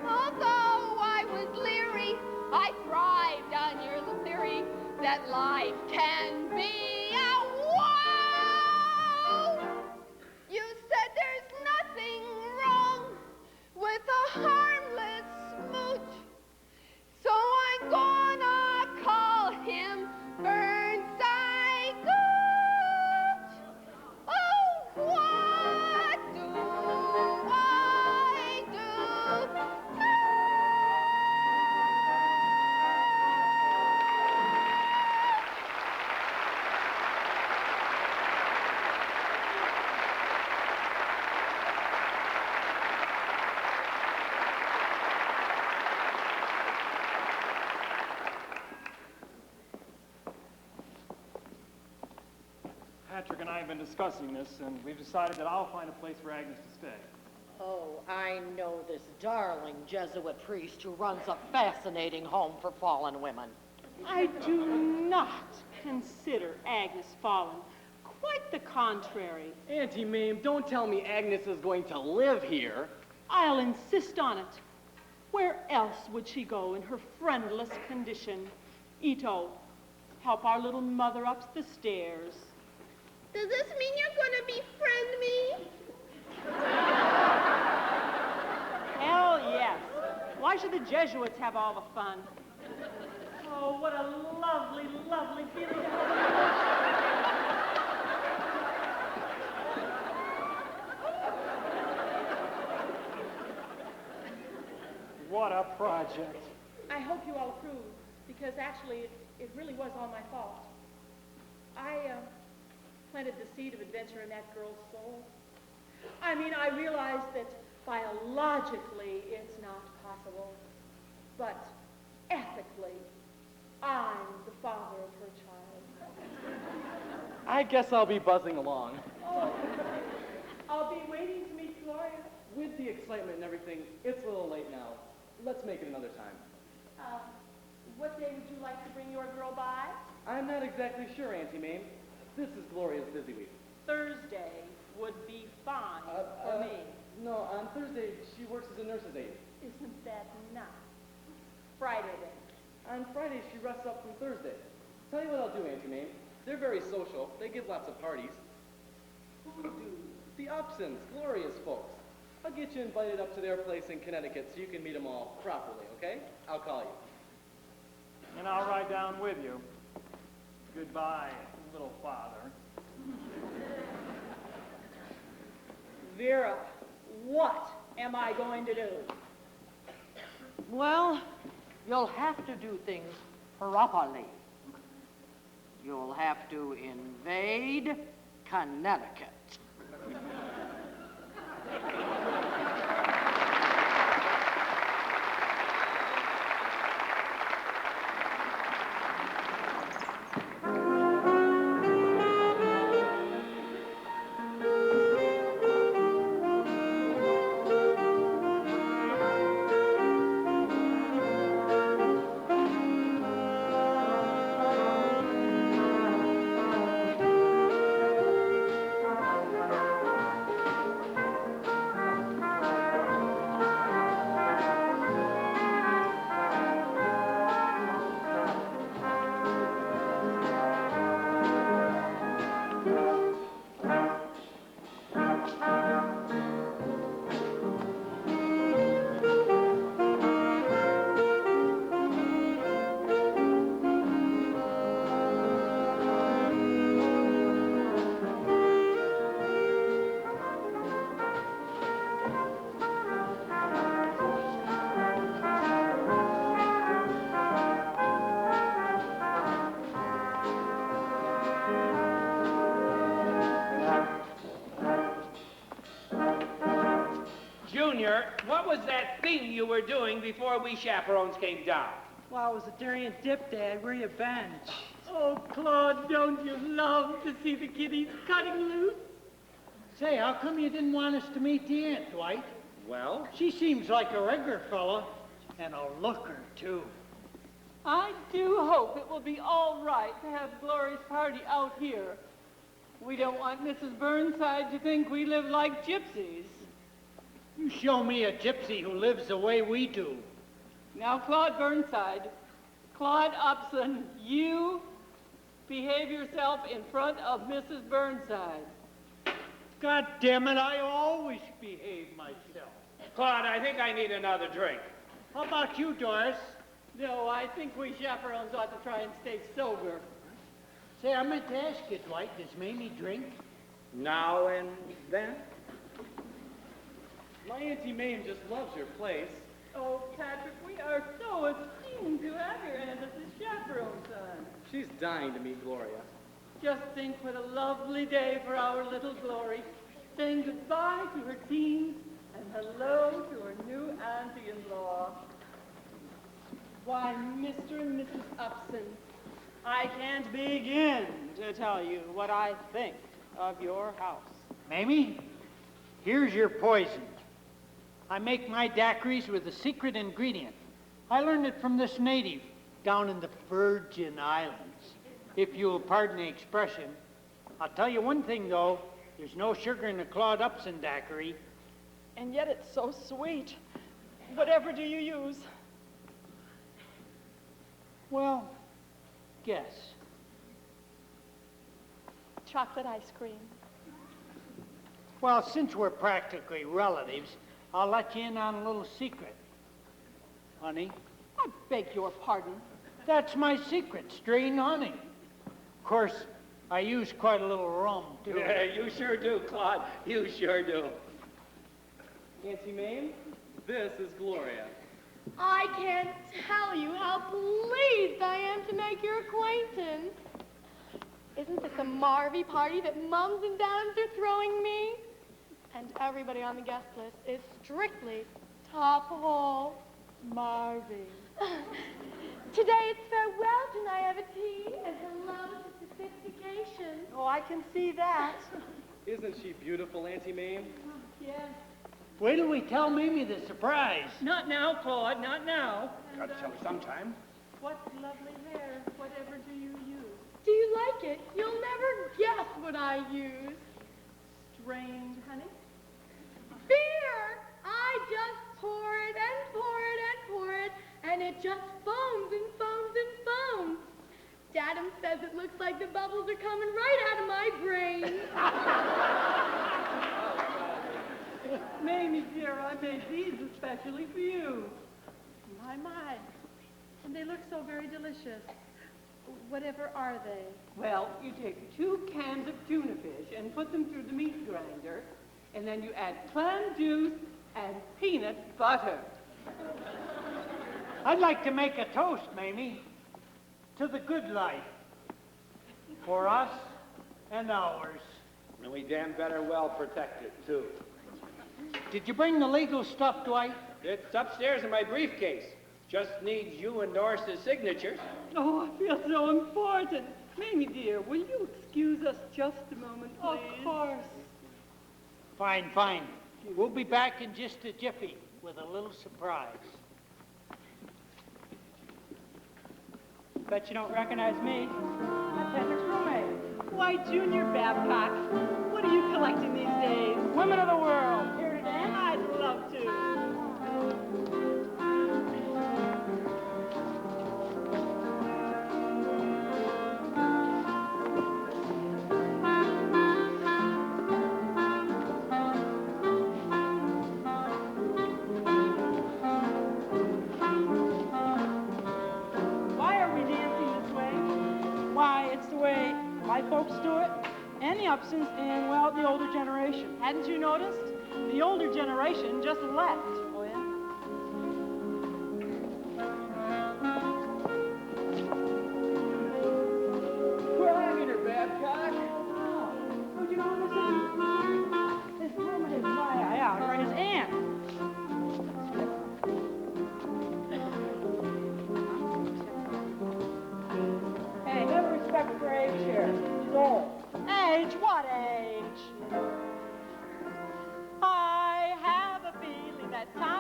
Although I was leery, I thrived on your theory that life can be a wow. You said there's nothing wrong with a harmless smooch. So I'm gonna call him Burnside Gooch. Oh, what do I do? Patrick and I have been discussing this, and we've decided that I'll find a place for Agnes to stay. Oh, I know this darling Jesuit priest who runs a fascinating home for fallen women. I do not consider Agnes fallen. Quite the contrary. Auntie Mame, don't tell me Agnes is going to live here. I'll insist on it. Where else would she go in her friendless condition? Ito, help our little mother up the stairs. Does this mean you're going to befriend me? Hell yes. Why should the Jesuits have all the fun? Oh, what a lovely, lovely feeling. What a project. I hope you all approve, because actually it really was all my fault. I planted the seed of adventure in that girl's soul. I mean, I realized that biologically it's not possible, but ethically, I'm the father of her child. I guess I'll be buzzing along. Oh, I'll be waiting to meet Gloria. With the excitement and everything, it's a little late now. Let's make it another time. What day would you like to bring your girl by? I'm not exactly sure, Auntie Mame. This is Gloria's busy week. Thursday would be fine for me. No, on Thursday, she works as a nurse's aide. Isn't that nice? Friday then. On Friday, she rests up from Thursday. Tell you what I'll do, Auntie Mame. They're very social. They give lots of parties. Who do? The Upsons, Gloria's folks. I'll get you invited up to their place in Connecticut so you can meet them all properly, okay? I'll call you. And I'll ride down with you. Goodbye, little father. Vera, what am I going to do? Well, you'll have to do things properly. You'll have to invade Connecticut. Junior, what was that thing you were doing before we chaperones came down? Well, I was during a dip, Dad. Where you bench? Oh, Claude, don't you love to see the kiddies cutting loose? Say, how come you didn't want us to meet the aunt, Dwight? Well? She seems like a regular fella. And a looker, too. I do hope it will be all right to have Glory's party out here. We don't want Mrs. Burnside to think we live like gypsies. You show me a gypsy who lives the way we do. Now, Claude Burnside, Claude Upson, you behave yourself in front of Mrs. Burnside. God damn it, I always behave myself. Claude, I think I need another drink. How about you, Doris? No, I think we chaperones ought to try and stay sober. Say, I meant to ask you, Dwight, does Mamie drink? Now and then? My Auntie Mame just loves your place. Oh, Patrick, we are so esteemed to have your aunt as a chaperone, son. She's dying to meet Gloria. Just think what a lovely day for our little Glory. Saying goodbye to her teens and hello to her new auntie-in-law. Why, Mr. and Mrs. Upson, I can't begin to tell you what I think of your house. Mamie, here's your poison. I make my daiquiris with a secret ingredient. I learned it from this native down in the Virgin Islands. If you'll pardon the expression. I'll tell you one thing, though. There's no sugar in a Claude Upson daiquiri. And yet it's so sweet. Whatever do you use? Well, guess. Chocolate ice cream. Well, since we're practically relatives, I'll let you in on a little secret. Honey? I beg your pardon. That's my secret, strained honey. Of course, I use quite a little rum, too. Yeah, you sure do, Claude. You sure do. Auntie Mame, this is Gloria. I can't tell you how pleased I am to make your acquaintance. Isn't this a Marvy party that Mums and Dads are throwing me? And everybody on the guest list is strictly top hole Marvy. Today it's farewell to naivety and hello to sophistication. Oh, I can see that. Isn't she beautiful, Auntie Mame? Yes. Wait till we tell Mamie the surprise. Not now, Claude, not now. Got to tell her sometime. What lovely hair. Whatever do you use? Do you like it? You'll never guess what I use. Strained honey? Beer! I just pour it and pour it and pour it, and it just foams and foams and foams. Dad'm says it looks like the bubbles are coming right out of my brain. Mamie, dear, I made these especially for you. My. And they look so very delicious. Whatever are they? Well, you take 2 cans of tuna fish and put them through the meat grinder, and then you add clam juice and peanut butter. I'd like to make a toast, Mamie, to the good life. For us and ours. And we damn better well protect it, too. Did you bring the legal stuff, Dwight? It's upstairs in my briefcase. Just needs you and Doris's signatures. Oh, I feel so important. Mamie, dear, will you excuse us just a moment, please? Of course. Fine, fine. We'll be back in just a jiffy with a little surprise. Bet you don't recognize me. I'm Patrick's roommate. Why, Junior Babcock, what are you collecting these days? Women of the world. Here to dance? I'd love to. My folks do it, and the Upsons, and, well, the older generation. Hadn't you noticed? The older generation just left. Oh, yeah? Parameter, Babcock. Oh, who'd you know this is? His primitive Maya. Yeah, or his aunt. Hey, have respect for age here. He's old. Age? What age? I have a feeling that time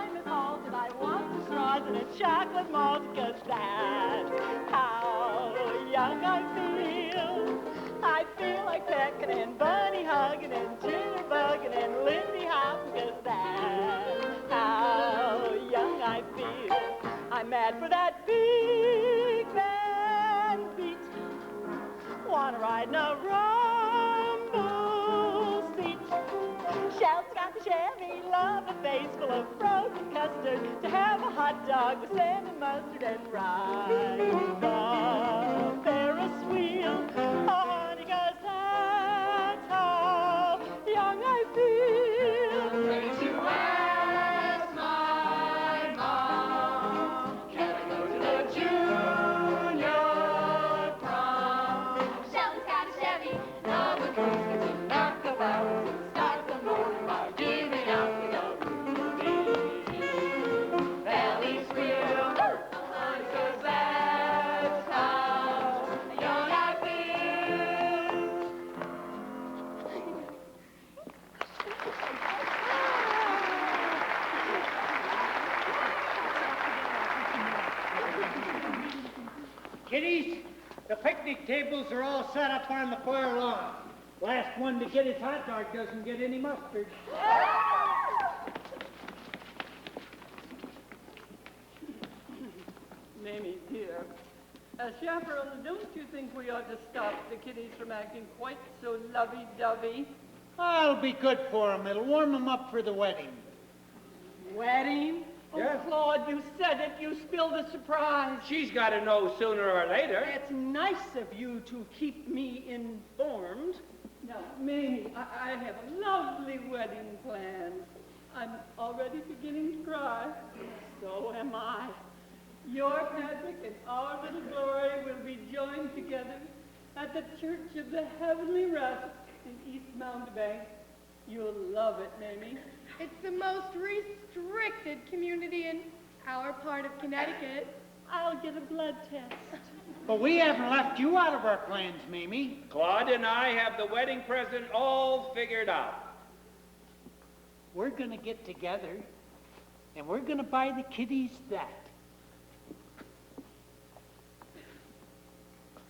frozen in chocolate mold, 'cause that's how young I feel. I feel like pecking and bunny hugging and jitterbugging and Lindy hopping, 'cause that's how young I feel. I'm mad for that big band beat. Wanna ride in a rumble seat. Shell's got the Chevy, love a face full of frozen custard. To have a hot dog with cinnamon mustard and ride the Ferris wheel. Oh, honey, 'cause that's how young I feel. Say to ask my mom, can I go to the junior prom? Sheldon's got a Chevy, love a cruise, gets to knock the bells and start the morning by giving out with a Ruby Valley squeal. Honey, 'cause that's how young I feel. Kiddies, the picnic tables are all set up on the far lawn. Last one to get his hot dog doesn't get any mustard. Mamie, dear, as chaperones, don't you think we ought to stop the kiddies from acting quite so lovey-dovey? I'll be good for him. It'll warm him up for the wedding. Wedding? Yes. Oh, Claude, you said it. You spilled the surprise. She's got to know sooner or later. It's nice of you to keep me informed. Now, Mamie, I have a lovely wedding planned. I'm already beginning to cry. So am I. Your Patrick and our little Glory will be joined together at the Church of the Heavenly Rest in East Mountebank. You'll love it, Mamie. It's the most restricted community in our part of Connecticut. I'll get a blood test. But we haven't left you out of our plans, Mame. Claude and I have the wedding present all figured out. We're going to get together, and we're going to buy the kiddies that.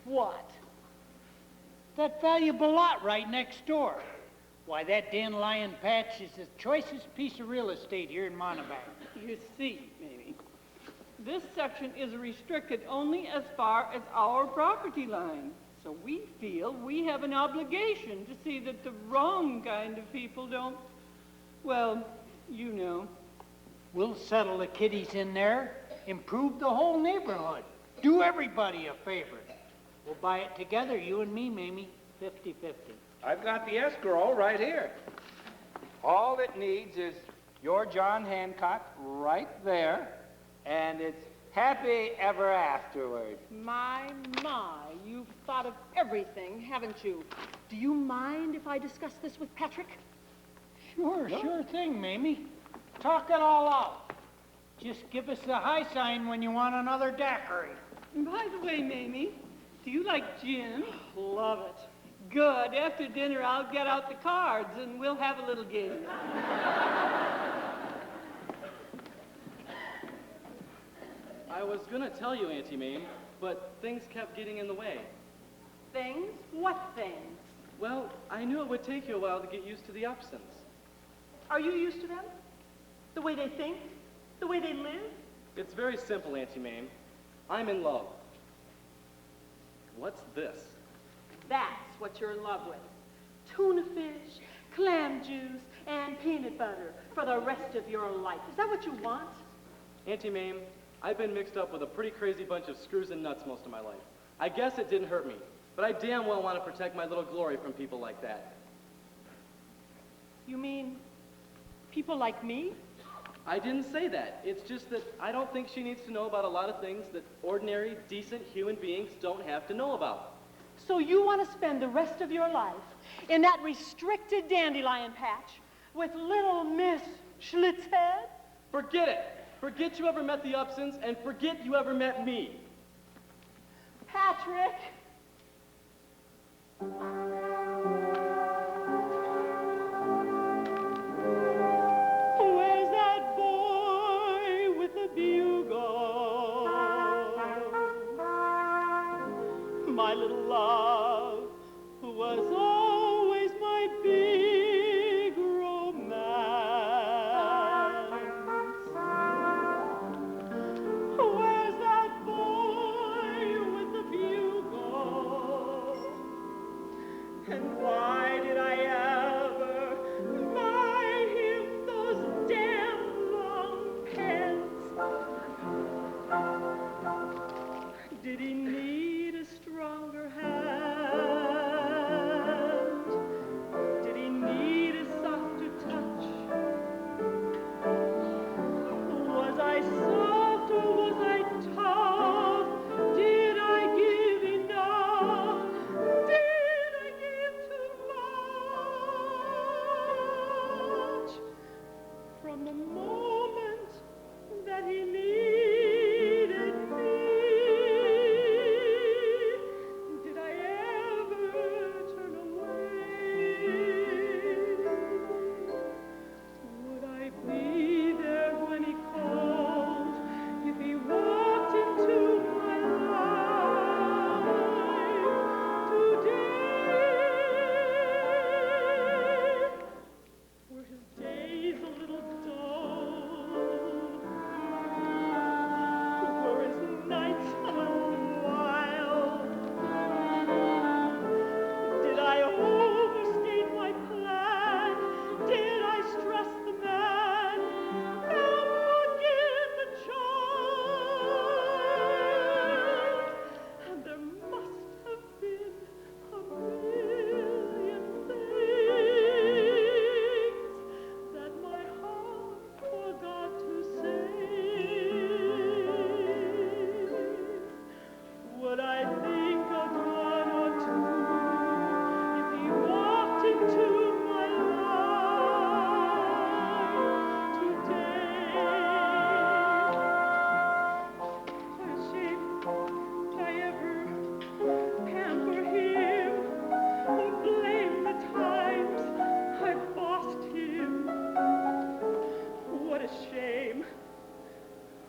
What? That valuable lot right next door. Why, that dandelion patch is the choicest piece of real estate here in Montebello. You see, Mamie, this section is restricted only as far as our property line. So we feel we have an obligation to see that the wrong kind of people don't, well, you know. We'll settle the kiddies in there, improve the whole neighborhood, do everybody a favor. We'll buy it together, you and me, Mamie, 50-50. I've got the escrow right here. All it needs is your John Hancock right there, and it's happy ever afterward. My, you've thought of everything, haven't you? Do you mind if I discuss this with Patrick? Sure thing, Mamie. Talk it all out. Just give us the high sign when you want another daiquiri. By the way, Mamie, do you like gin? Love it. Good. After dinner, I'll get out the cards and we'll have a little game. I was gonna tell you, Auntie Mame, but things kept getting in the way. Things? What things? Well, I knew it would take you a while to get used to the Upsons. Are you used to them? The way they think? The way they live? It's very simple, Auntie Mame. I'm in love. What's this? That's what you're in love with. Tuna fish, clam juice, and peanut butter for the rest of your life. Is that what you want? Auntie Mame, I've been mixed up with a pretty crazy bunch of screws and nuts most of my life. I guess it didn't hurt me, but I damn well want to protect my little Glory from people like that. You mean people like me? I didn't say that. It's just that I don't think she needs to know about a lot of things that ordinary, decent human beings don't have to know about. So you want to spend the rest of your life in that restricted dandelion patch with little Miss Schlitzhead? Forget it. Forget you ever met the Upsons, and forget you ever met me. Patrick! Where's that boy with the bugle? a shame.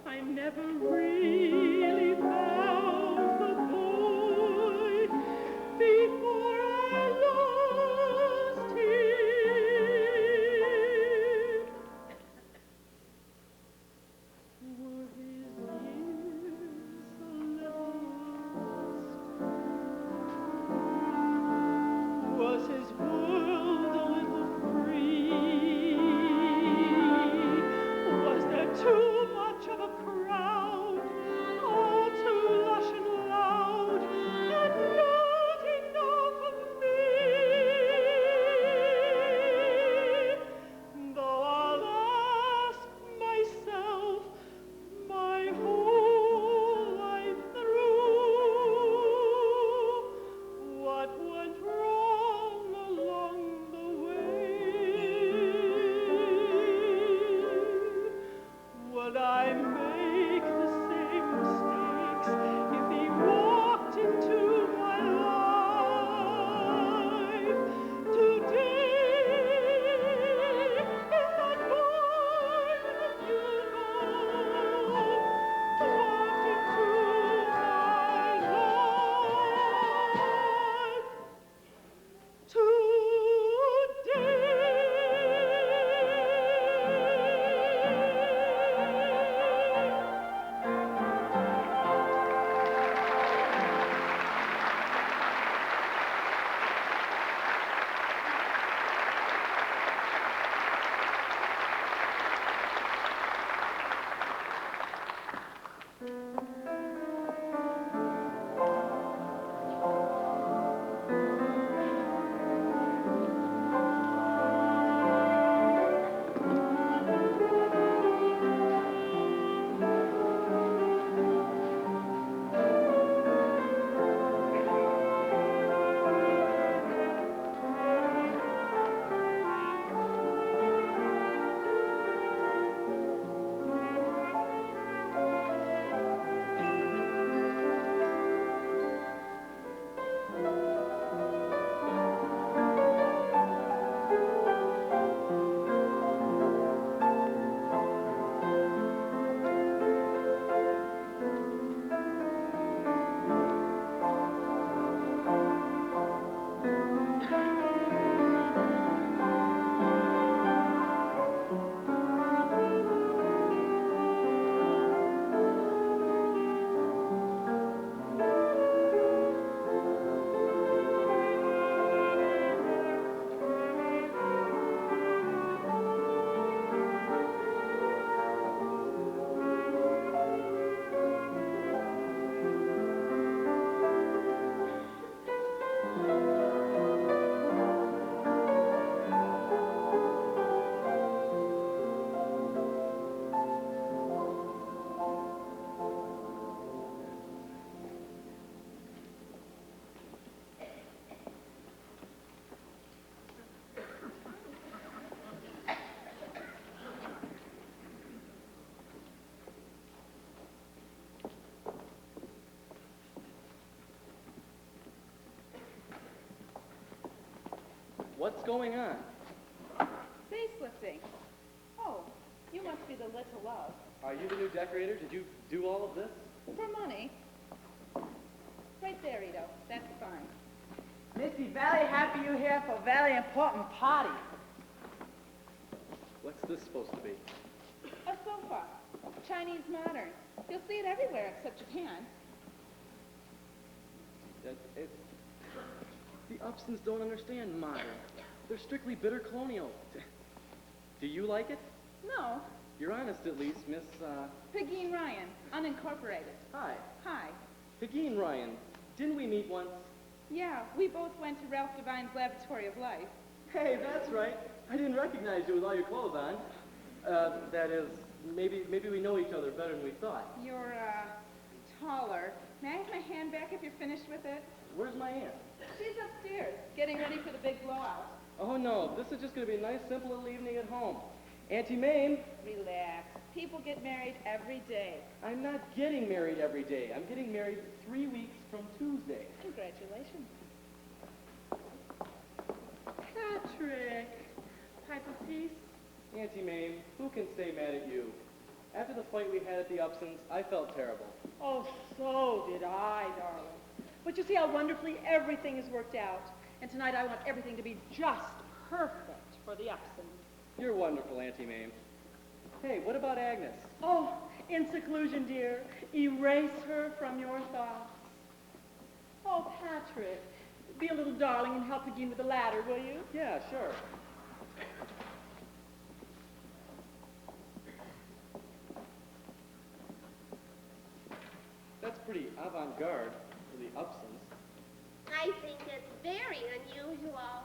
I never really found the boy before I lost him. Were his years a little lost? Was his world a little free? Was there too much of a crowd, all too lush and loud, and not enough of me? Though I'll ask myself my whole life through, what went wrong along the way? Would I make the same mistakes if he walked into my life today? If that boy with the bugle walked into my life What's going on? Facelifting. Oh, you must be the little love. Are you the new decorator? Did you do all of this? For money. Right there, Ito. That's fine. Missy, very happy you here for a very important party. What's this supposed to be? A sofa. Chinese modern. You'll see it everywhere except Japan. The Upsons don't understand modern. They're strictly bitter colonial. Do you like it? No. You're honest, at least, Miss, Pegeen Ryan, unincorporated. Hi. Hi. Pegeen Ryan. Didn't we meet once? Yeah, we both went to Ralph Devine's Laboratory of Life. Hey, that's right. I didn't recognize you with all your clothes on. That is, maybe we know each other better than we thought. You're, taller. May I have my hand back if you're finished with it? Where's my aunt? She's upstairs, getting ready for the big blowout. Oh, no, this is just going to be a nice, simple little evening at home. Auntie Mame. Relax. People get married every day. I'm not getting married every day. I'm getting married 3 weeks from Tuesday. Congratulations. Patrick. Pipe of peace? Auntie Mame, who can stay mad at you? After the fight we had at the Upsons, I felt terrible. Oh, so did I, darling. But you see how wonderfully everything has worked out. And tonight I want everything to be just perfect for the Upsons. You're wonderful, Auntie Mame. Hey, what about Agnes? Oh, in seclusion, dear. Erase her from your thoughts. Oh, Patrick, be a little darling and help Pegeen with the ladder, will you? Yeah, sure. That's pretty avant-garde for the Upsons. I think it's very unusual.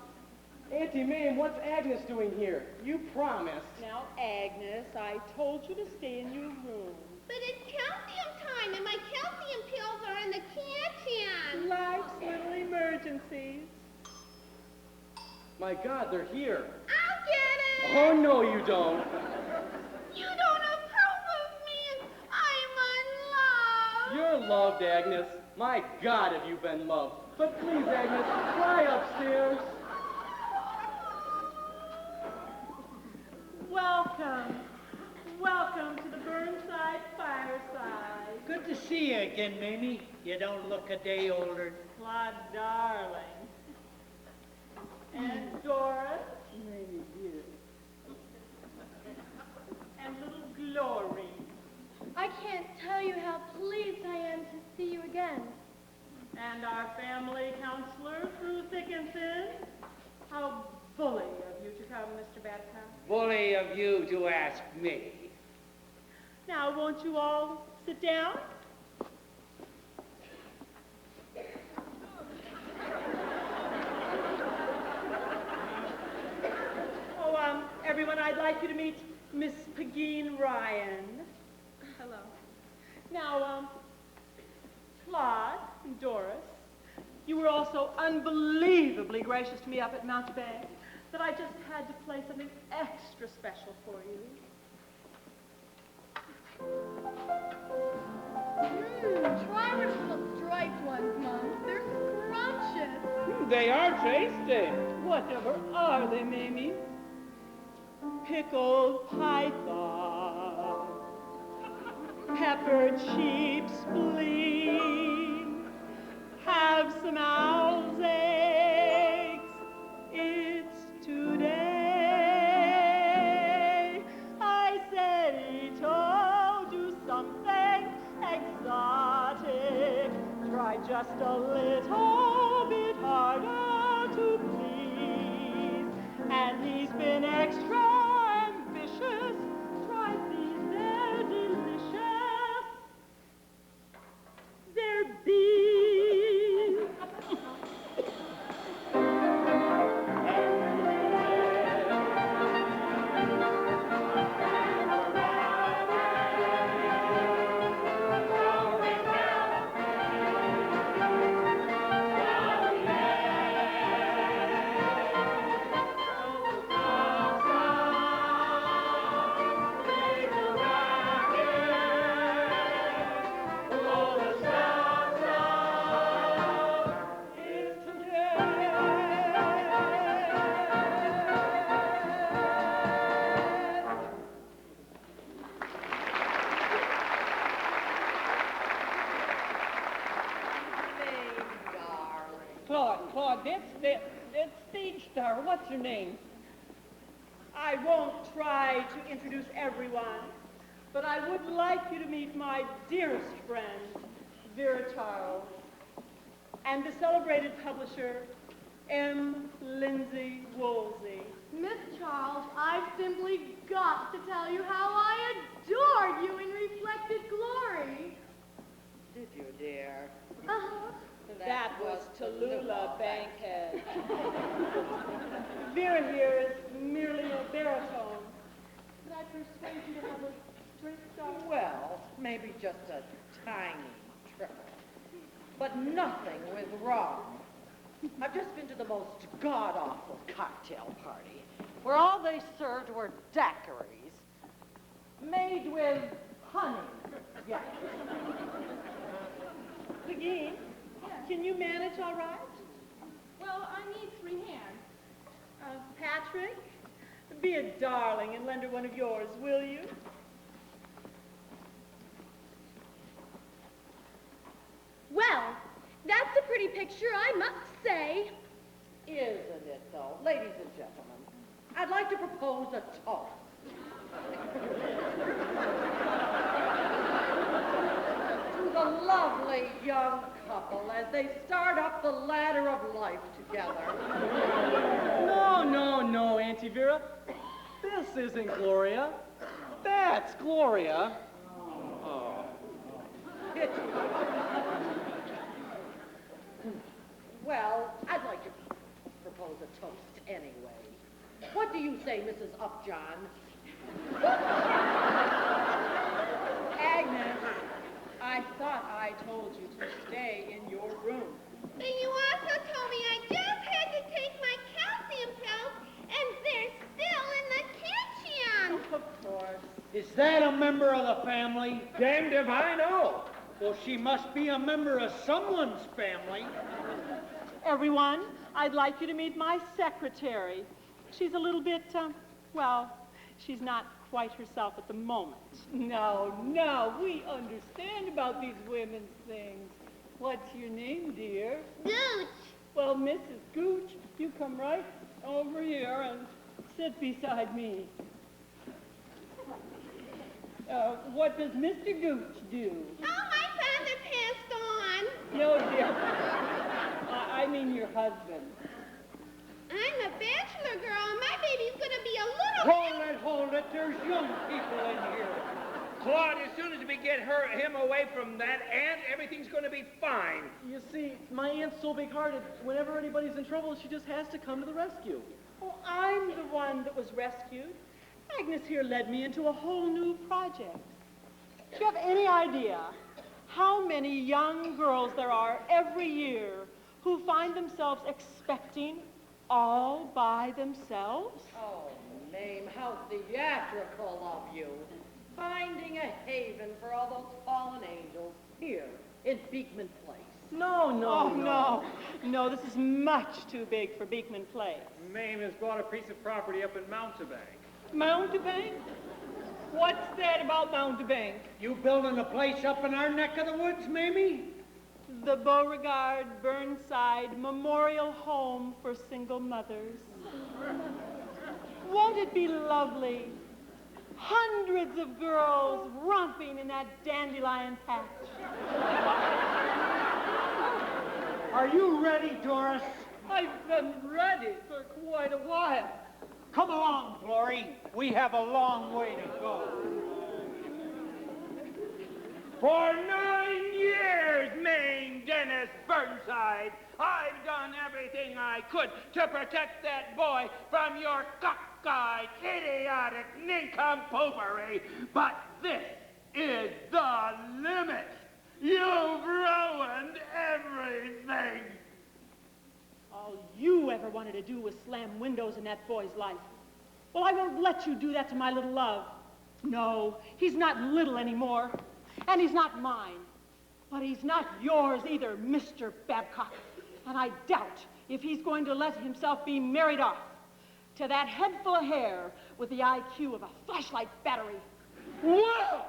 Auntie Mame, what's Agnes doing here? You promised. Now, Agnes, I told you to stay in your room. But it's calcium time, and my calcium pills are in the can. Life's little emergencies. My God, they're here. I'll get it. Oh, no, you don't. You don't approve of me. I'm unloved. You're loved, Agnes. My God, have you been loved. But please, Agnes, fly upstairs. Welcome. Welcome to the Burnside Fireside. Good to see you again, Mamie. You don't look a day older. Claude, darling. And Doris. Mamie, dear. And little Glory. I can't tell you how pleased I am to see you again. And our family counselor, Ruth Dickinson. How bully of you to come, Mr. Badcock. Bully of you to ask me. Now, won't you all sit down? Oh, everyone, I'd like you to meet Miss Pegeen Ryan. Hello. Now, Claude and Doris, you were also unbelievably gracious to me up at Mountebank that I just had to play something extra special for you. Try one of the little striped ones, Mom. They're scrumptious. They are tasty. Whatever are they, Mamie? Pickled python, peppered sheep's spleen, have some owl's eggs. It's today. I said he told you something exotic. Try just a little bit harder to please. And he's been extra ambitious. Try these, they're delicious. They're beef. Claude, that stage star, what's her name? I won't try to introduce everyone, but I would like you to meet my dearest friend, Vera Charles, and the celebrated publisher, M. Lindsay Woolsey. Miss Charles, I've simply got to tell you how I adored you in Reflected Glory. Did you, dear? Uh-huh. That was Tallulah Bankhead. Vera here is merely a baritone. Could I persuade you to have a drink, darling? Well, maybe just a tiny trickle. But nothing with rum. I've just been to the most god-awful cocktail party, where all they served were daiquiris, made with honey. Yes. Pegeen, can you manage all right? Well, I need 3 hands. Patrick, Be a darling and lend her one of yours, will you? Well, that's a pretty picture, I must say. Isn't it, though? Ladies and gentlemen, I'd like to propose a toast. To the lovely young couple as they start up the ladder of life together. No, Auntie Vera. This isn't Gloria. That's Gloria. Oh. Well, I'd like to propose a toast anyway. What do you say, Mrs. Upjohn? Agnes, I thought I told you to stay in your room. Then you also told me I just had to take my calcium pills, and they're still in the kitchen. Of course. Is that a member of the family? Damned if I know. Well, she must be a member of someone's family. Everyone, I'd like you to meet my secretary. She's a little bit, well, she's not quite herself at the moment. No, we understand about these women's things. What's your name, dear? Gooch. Well, Mrs. Gooch, you come right over here and sit beside me. What does Mr. Gooch do? Oh, my father passed on. No, dear. I mean your husband. I'm a bachelor girl, and my baby's gonna be a little... Hold it. There's young people in here. Claude, as soon as we get him away from that aunt, everything's going to be fine. You see, my aunt's so big-hearted. Whenever anybody's in trouble, she just has to come to the rescue. Oh, I'm the one that was rescued. Agnes here led me into a whole new project. Do you have any idea how many young girls there are every year who find themselves expecting all by themselves? Oh, Mame, how theatrical of you. Finding a haven for all those fallen angels here in Beekman Place. No, this is much too big for Beekman Place. Mame has bought a piece of property up in Mountebank. Mountebank? What's that about Mountebank? You building a place up in our neck of the woods, Mamie? The Beauregard Burnside Memorial Home for Single Mothers. Won't it be lovely? Hundreds of girls romping in that dandelion patch. Are you ready, Doris? I've been ready for quite a while. Come along, Glory. We have a long way to go. For 9 years, Mame Dennis Burnside, I've done everything I could to protect that boy from your cockeyed, idiotic nincompooplery. But this is the limit. You've ruined everything. All you ever wanted to do was slam windows in that boy's life. Well, I won't let you do that to my little love. No, he's not little anymore. And he's not mine. But he's not yours either, Mr. Babcock. And I doubt if he's going to let himself be married off to that head full of hair with the IQ of a flashlight battery. Whoa!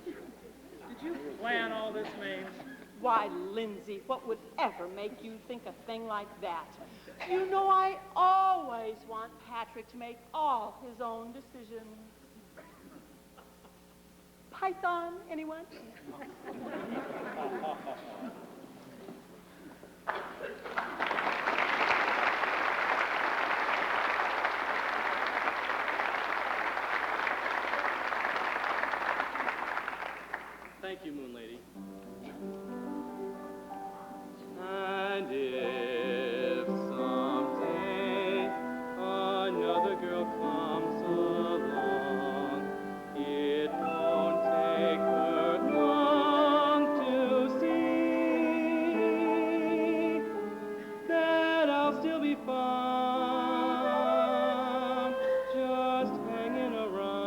Did you plan all this, Mame? Why, Lindsay, what would ever make you think a thing like that? You know I always want Patrick to make all his own decisions. Python, anyone? Thank you, Moon Lady. And if someday another girl comes along, it won't take her long to see that I'll still be found, just hanging around.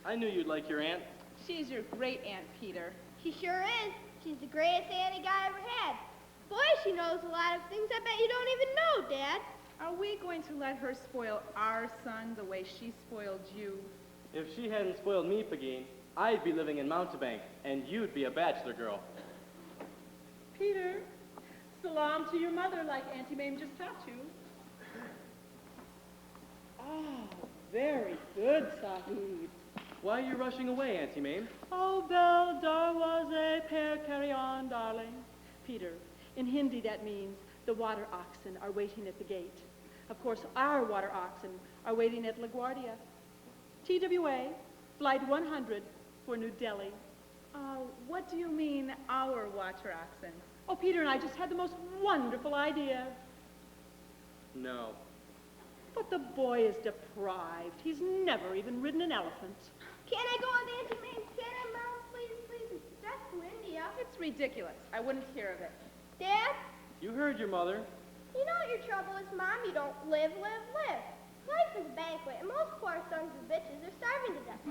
I knew you'd like your aunt. She's your great Aunt Peter. She sure is. She's the greatest auntie guy ever had. Boy, she knows a lot of things I bet you don't even know, Dad. Are we going to let her spoil our son the way she spoiled you? If she hadn't spoiled me, Pagine, I'd be living in Mountebank, and you'd be a bachelor girl. Peter, salam to your mother like Auntie Mame just taught you. Oh, very good, Sahib. Why are you rushing away, Auntie Mame? Oh, Belle, there was a pair, carry on, darling. Peter, in Hindi that means the water oxen are waiting at the gate. Of course, our water oxen are waiting at LaGuardia. TWA, flight 100 for New Delhi. What do you mean, our water oxen? Oh, Peter and I just had the most wonderful idea. No. But the boy is deprived. He's never even ridden an elephant. Can I go with Auntie Mame? Can I, Mom? Please, please. That's to India. It's ridiculous. I wouldn't hear of it. Dad? You heard your mother. You know what your trouble is, Mom? You don't live. Life is a banquet, and most poor sons of bitches are starving to death.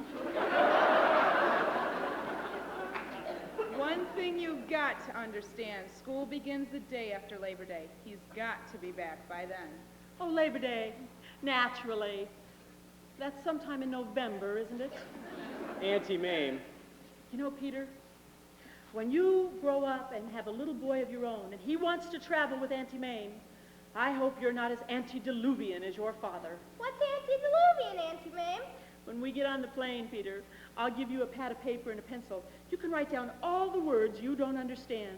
One thing you've got to understand, school begins the day after Labor Day. He's got to be back by then. Oh, Labor Day. Naturally. That's sometime in November, isn't it? Auntie Mame. You know, Peter, when you grow up and have a little boy of your own, and he wants to travel with Auntie Mame, I hope you're not as antediluvian as your father. What's antediluvian, Auntie Mame? When we get on the plane, Peter, I'll give you a pad of paper and a pencil. You can write down all the words you don't understand.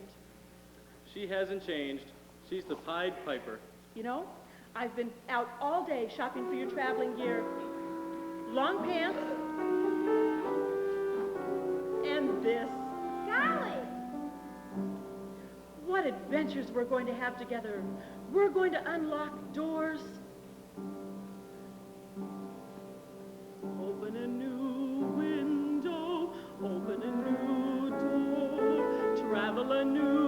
She hasn't changed. She's the Pied Piper. You know, I've been out all day shopping for your traveling gear. Long pants. And this. Golly! What adventures we're going to have together. We're going to unlock doors. Open a new window, open a new door, travel a new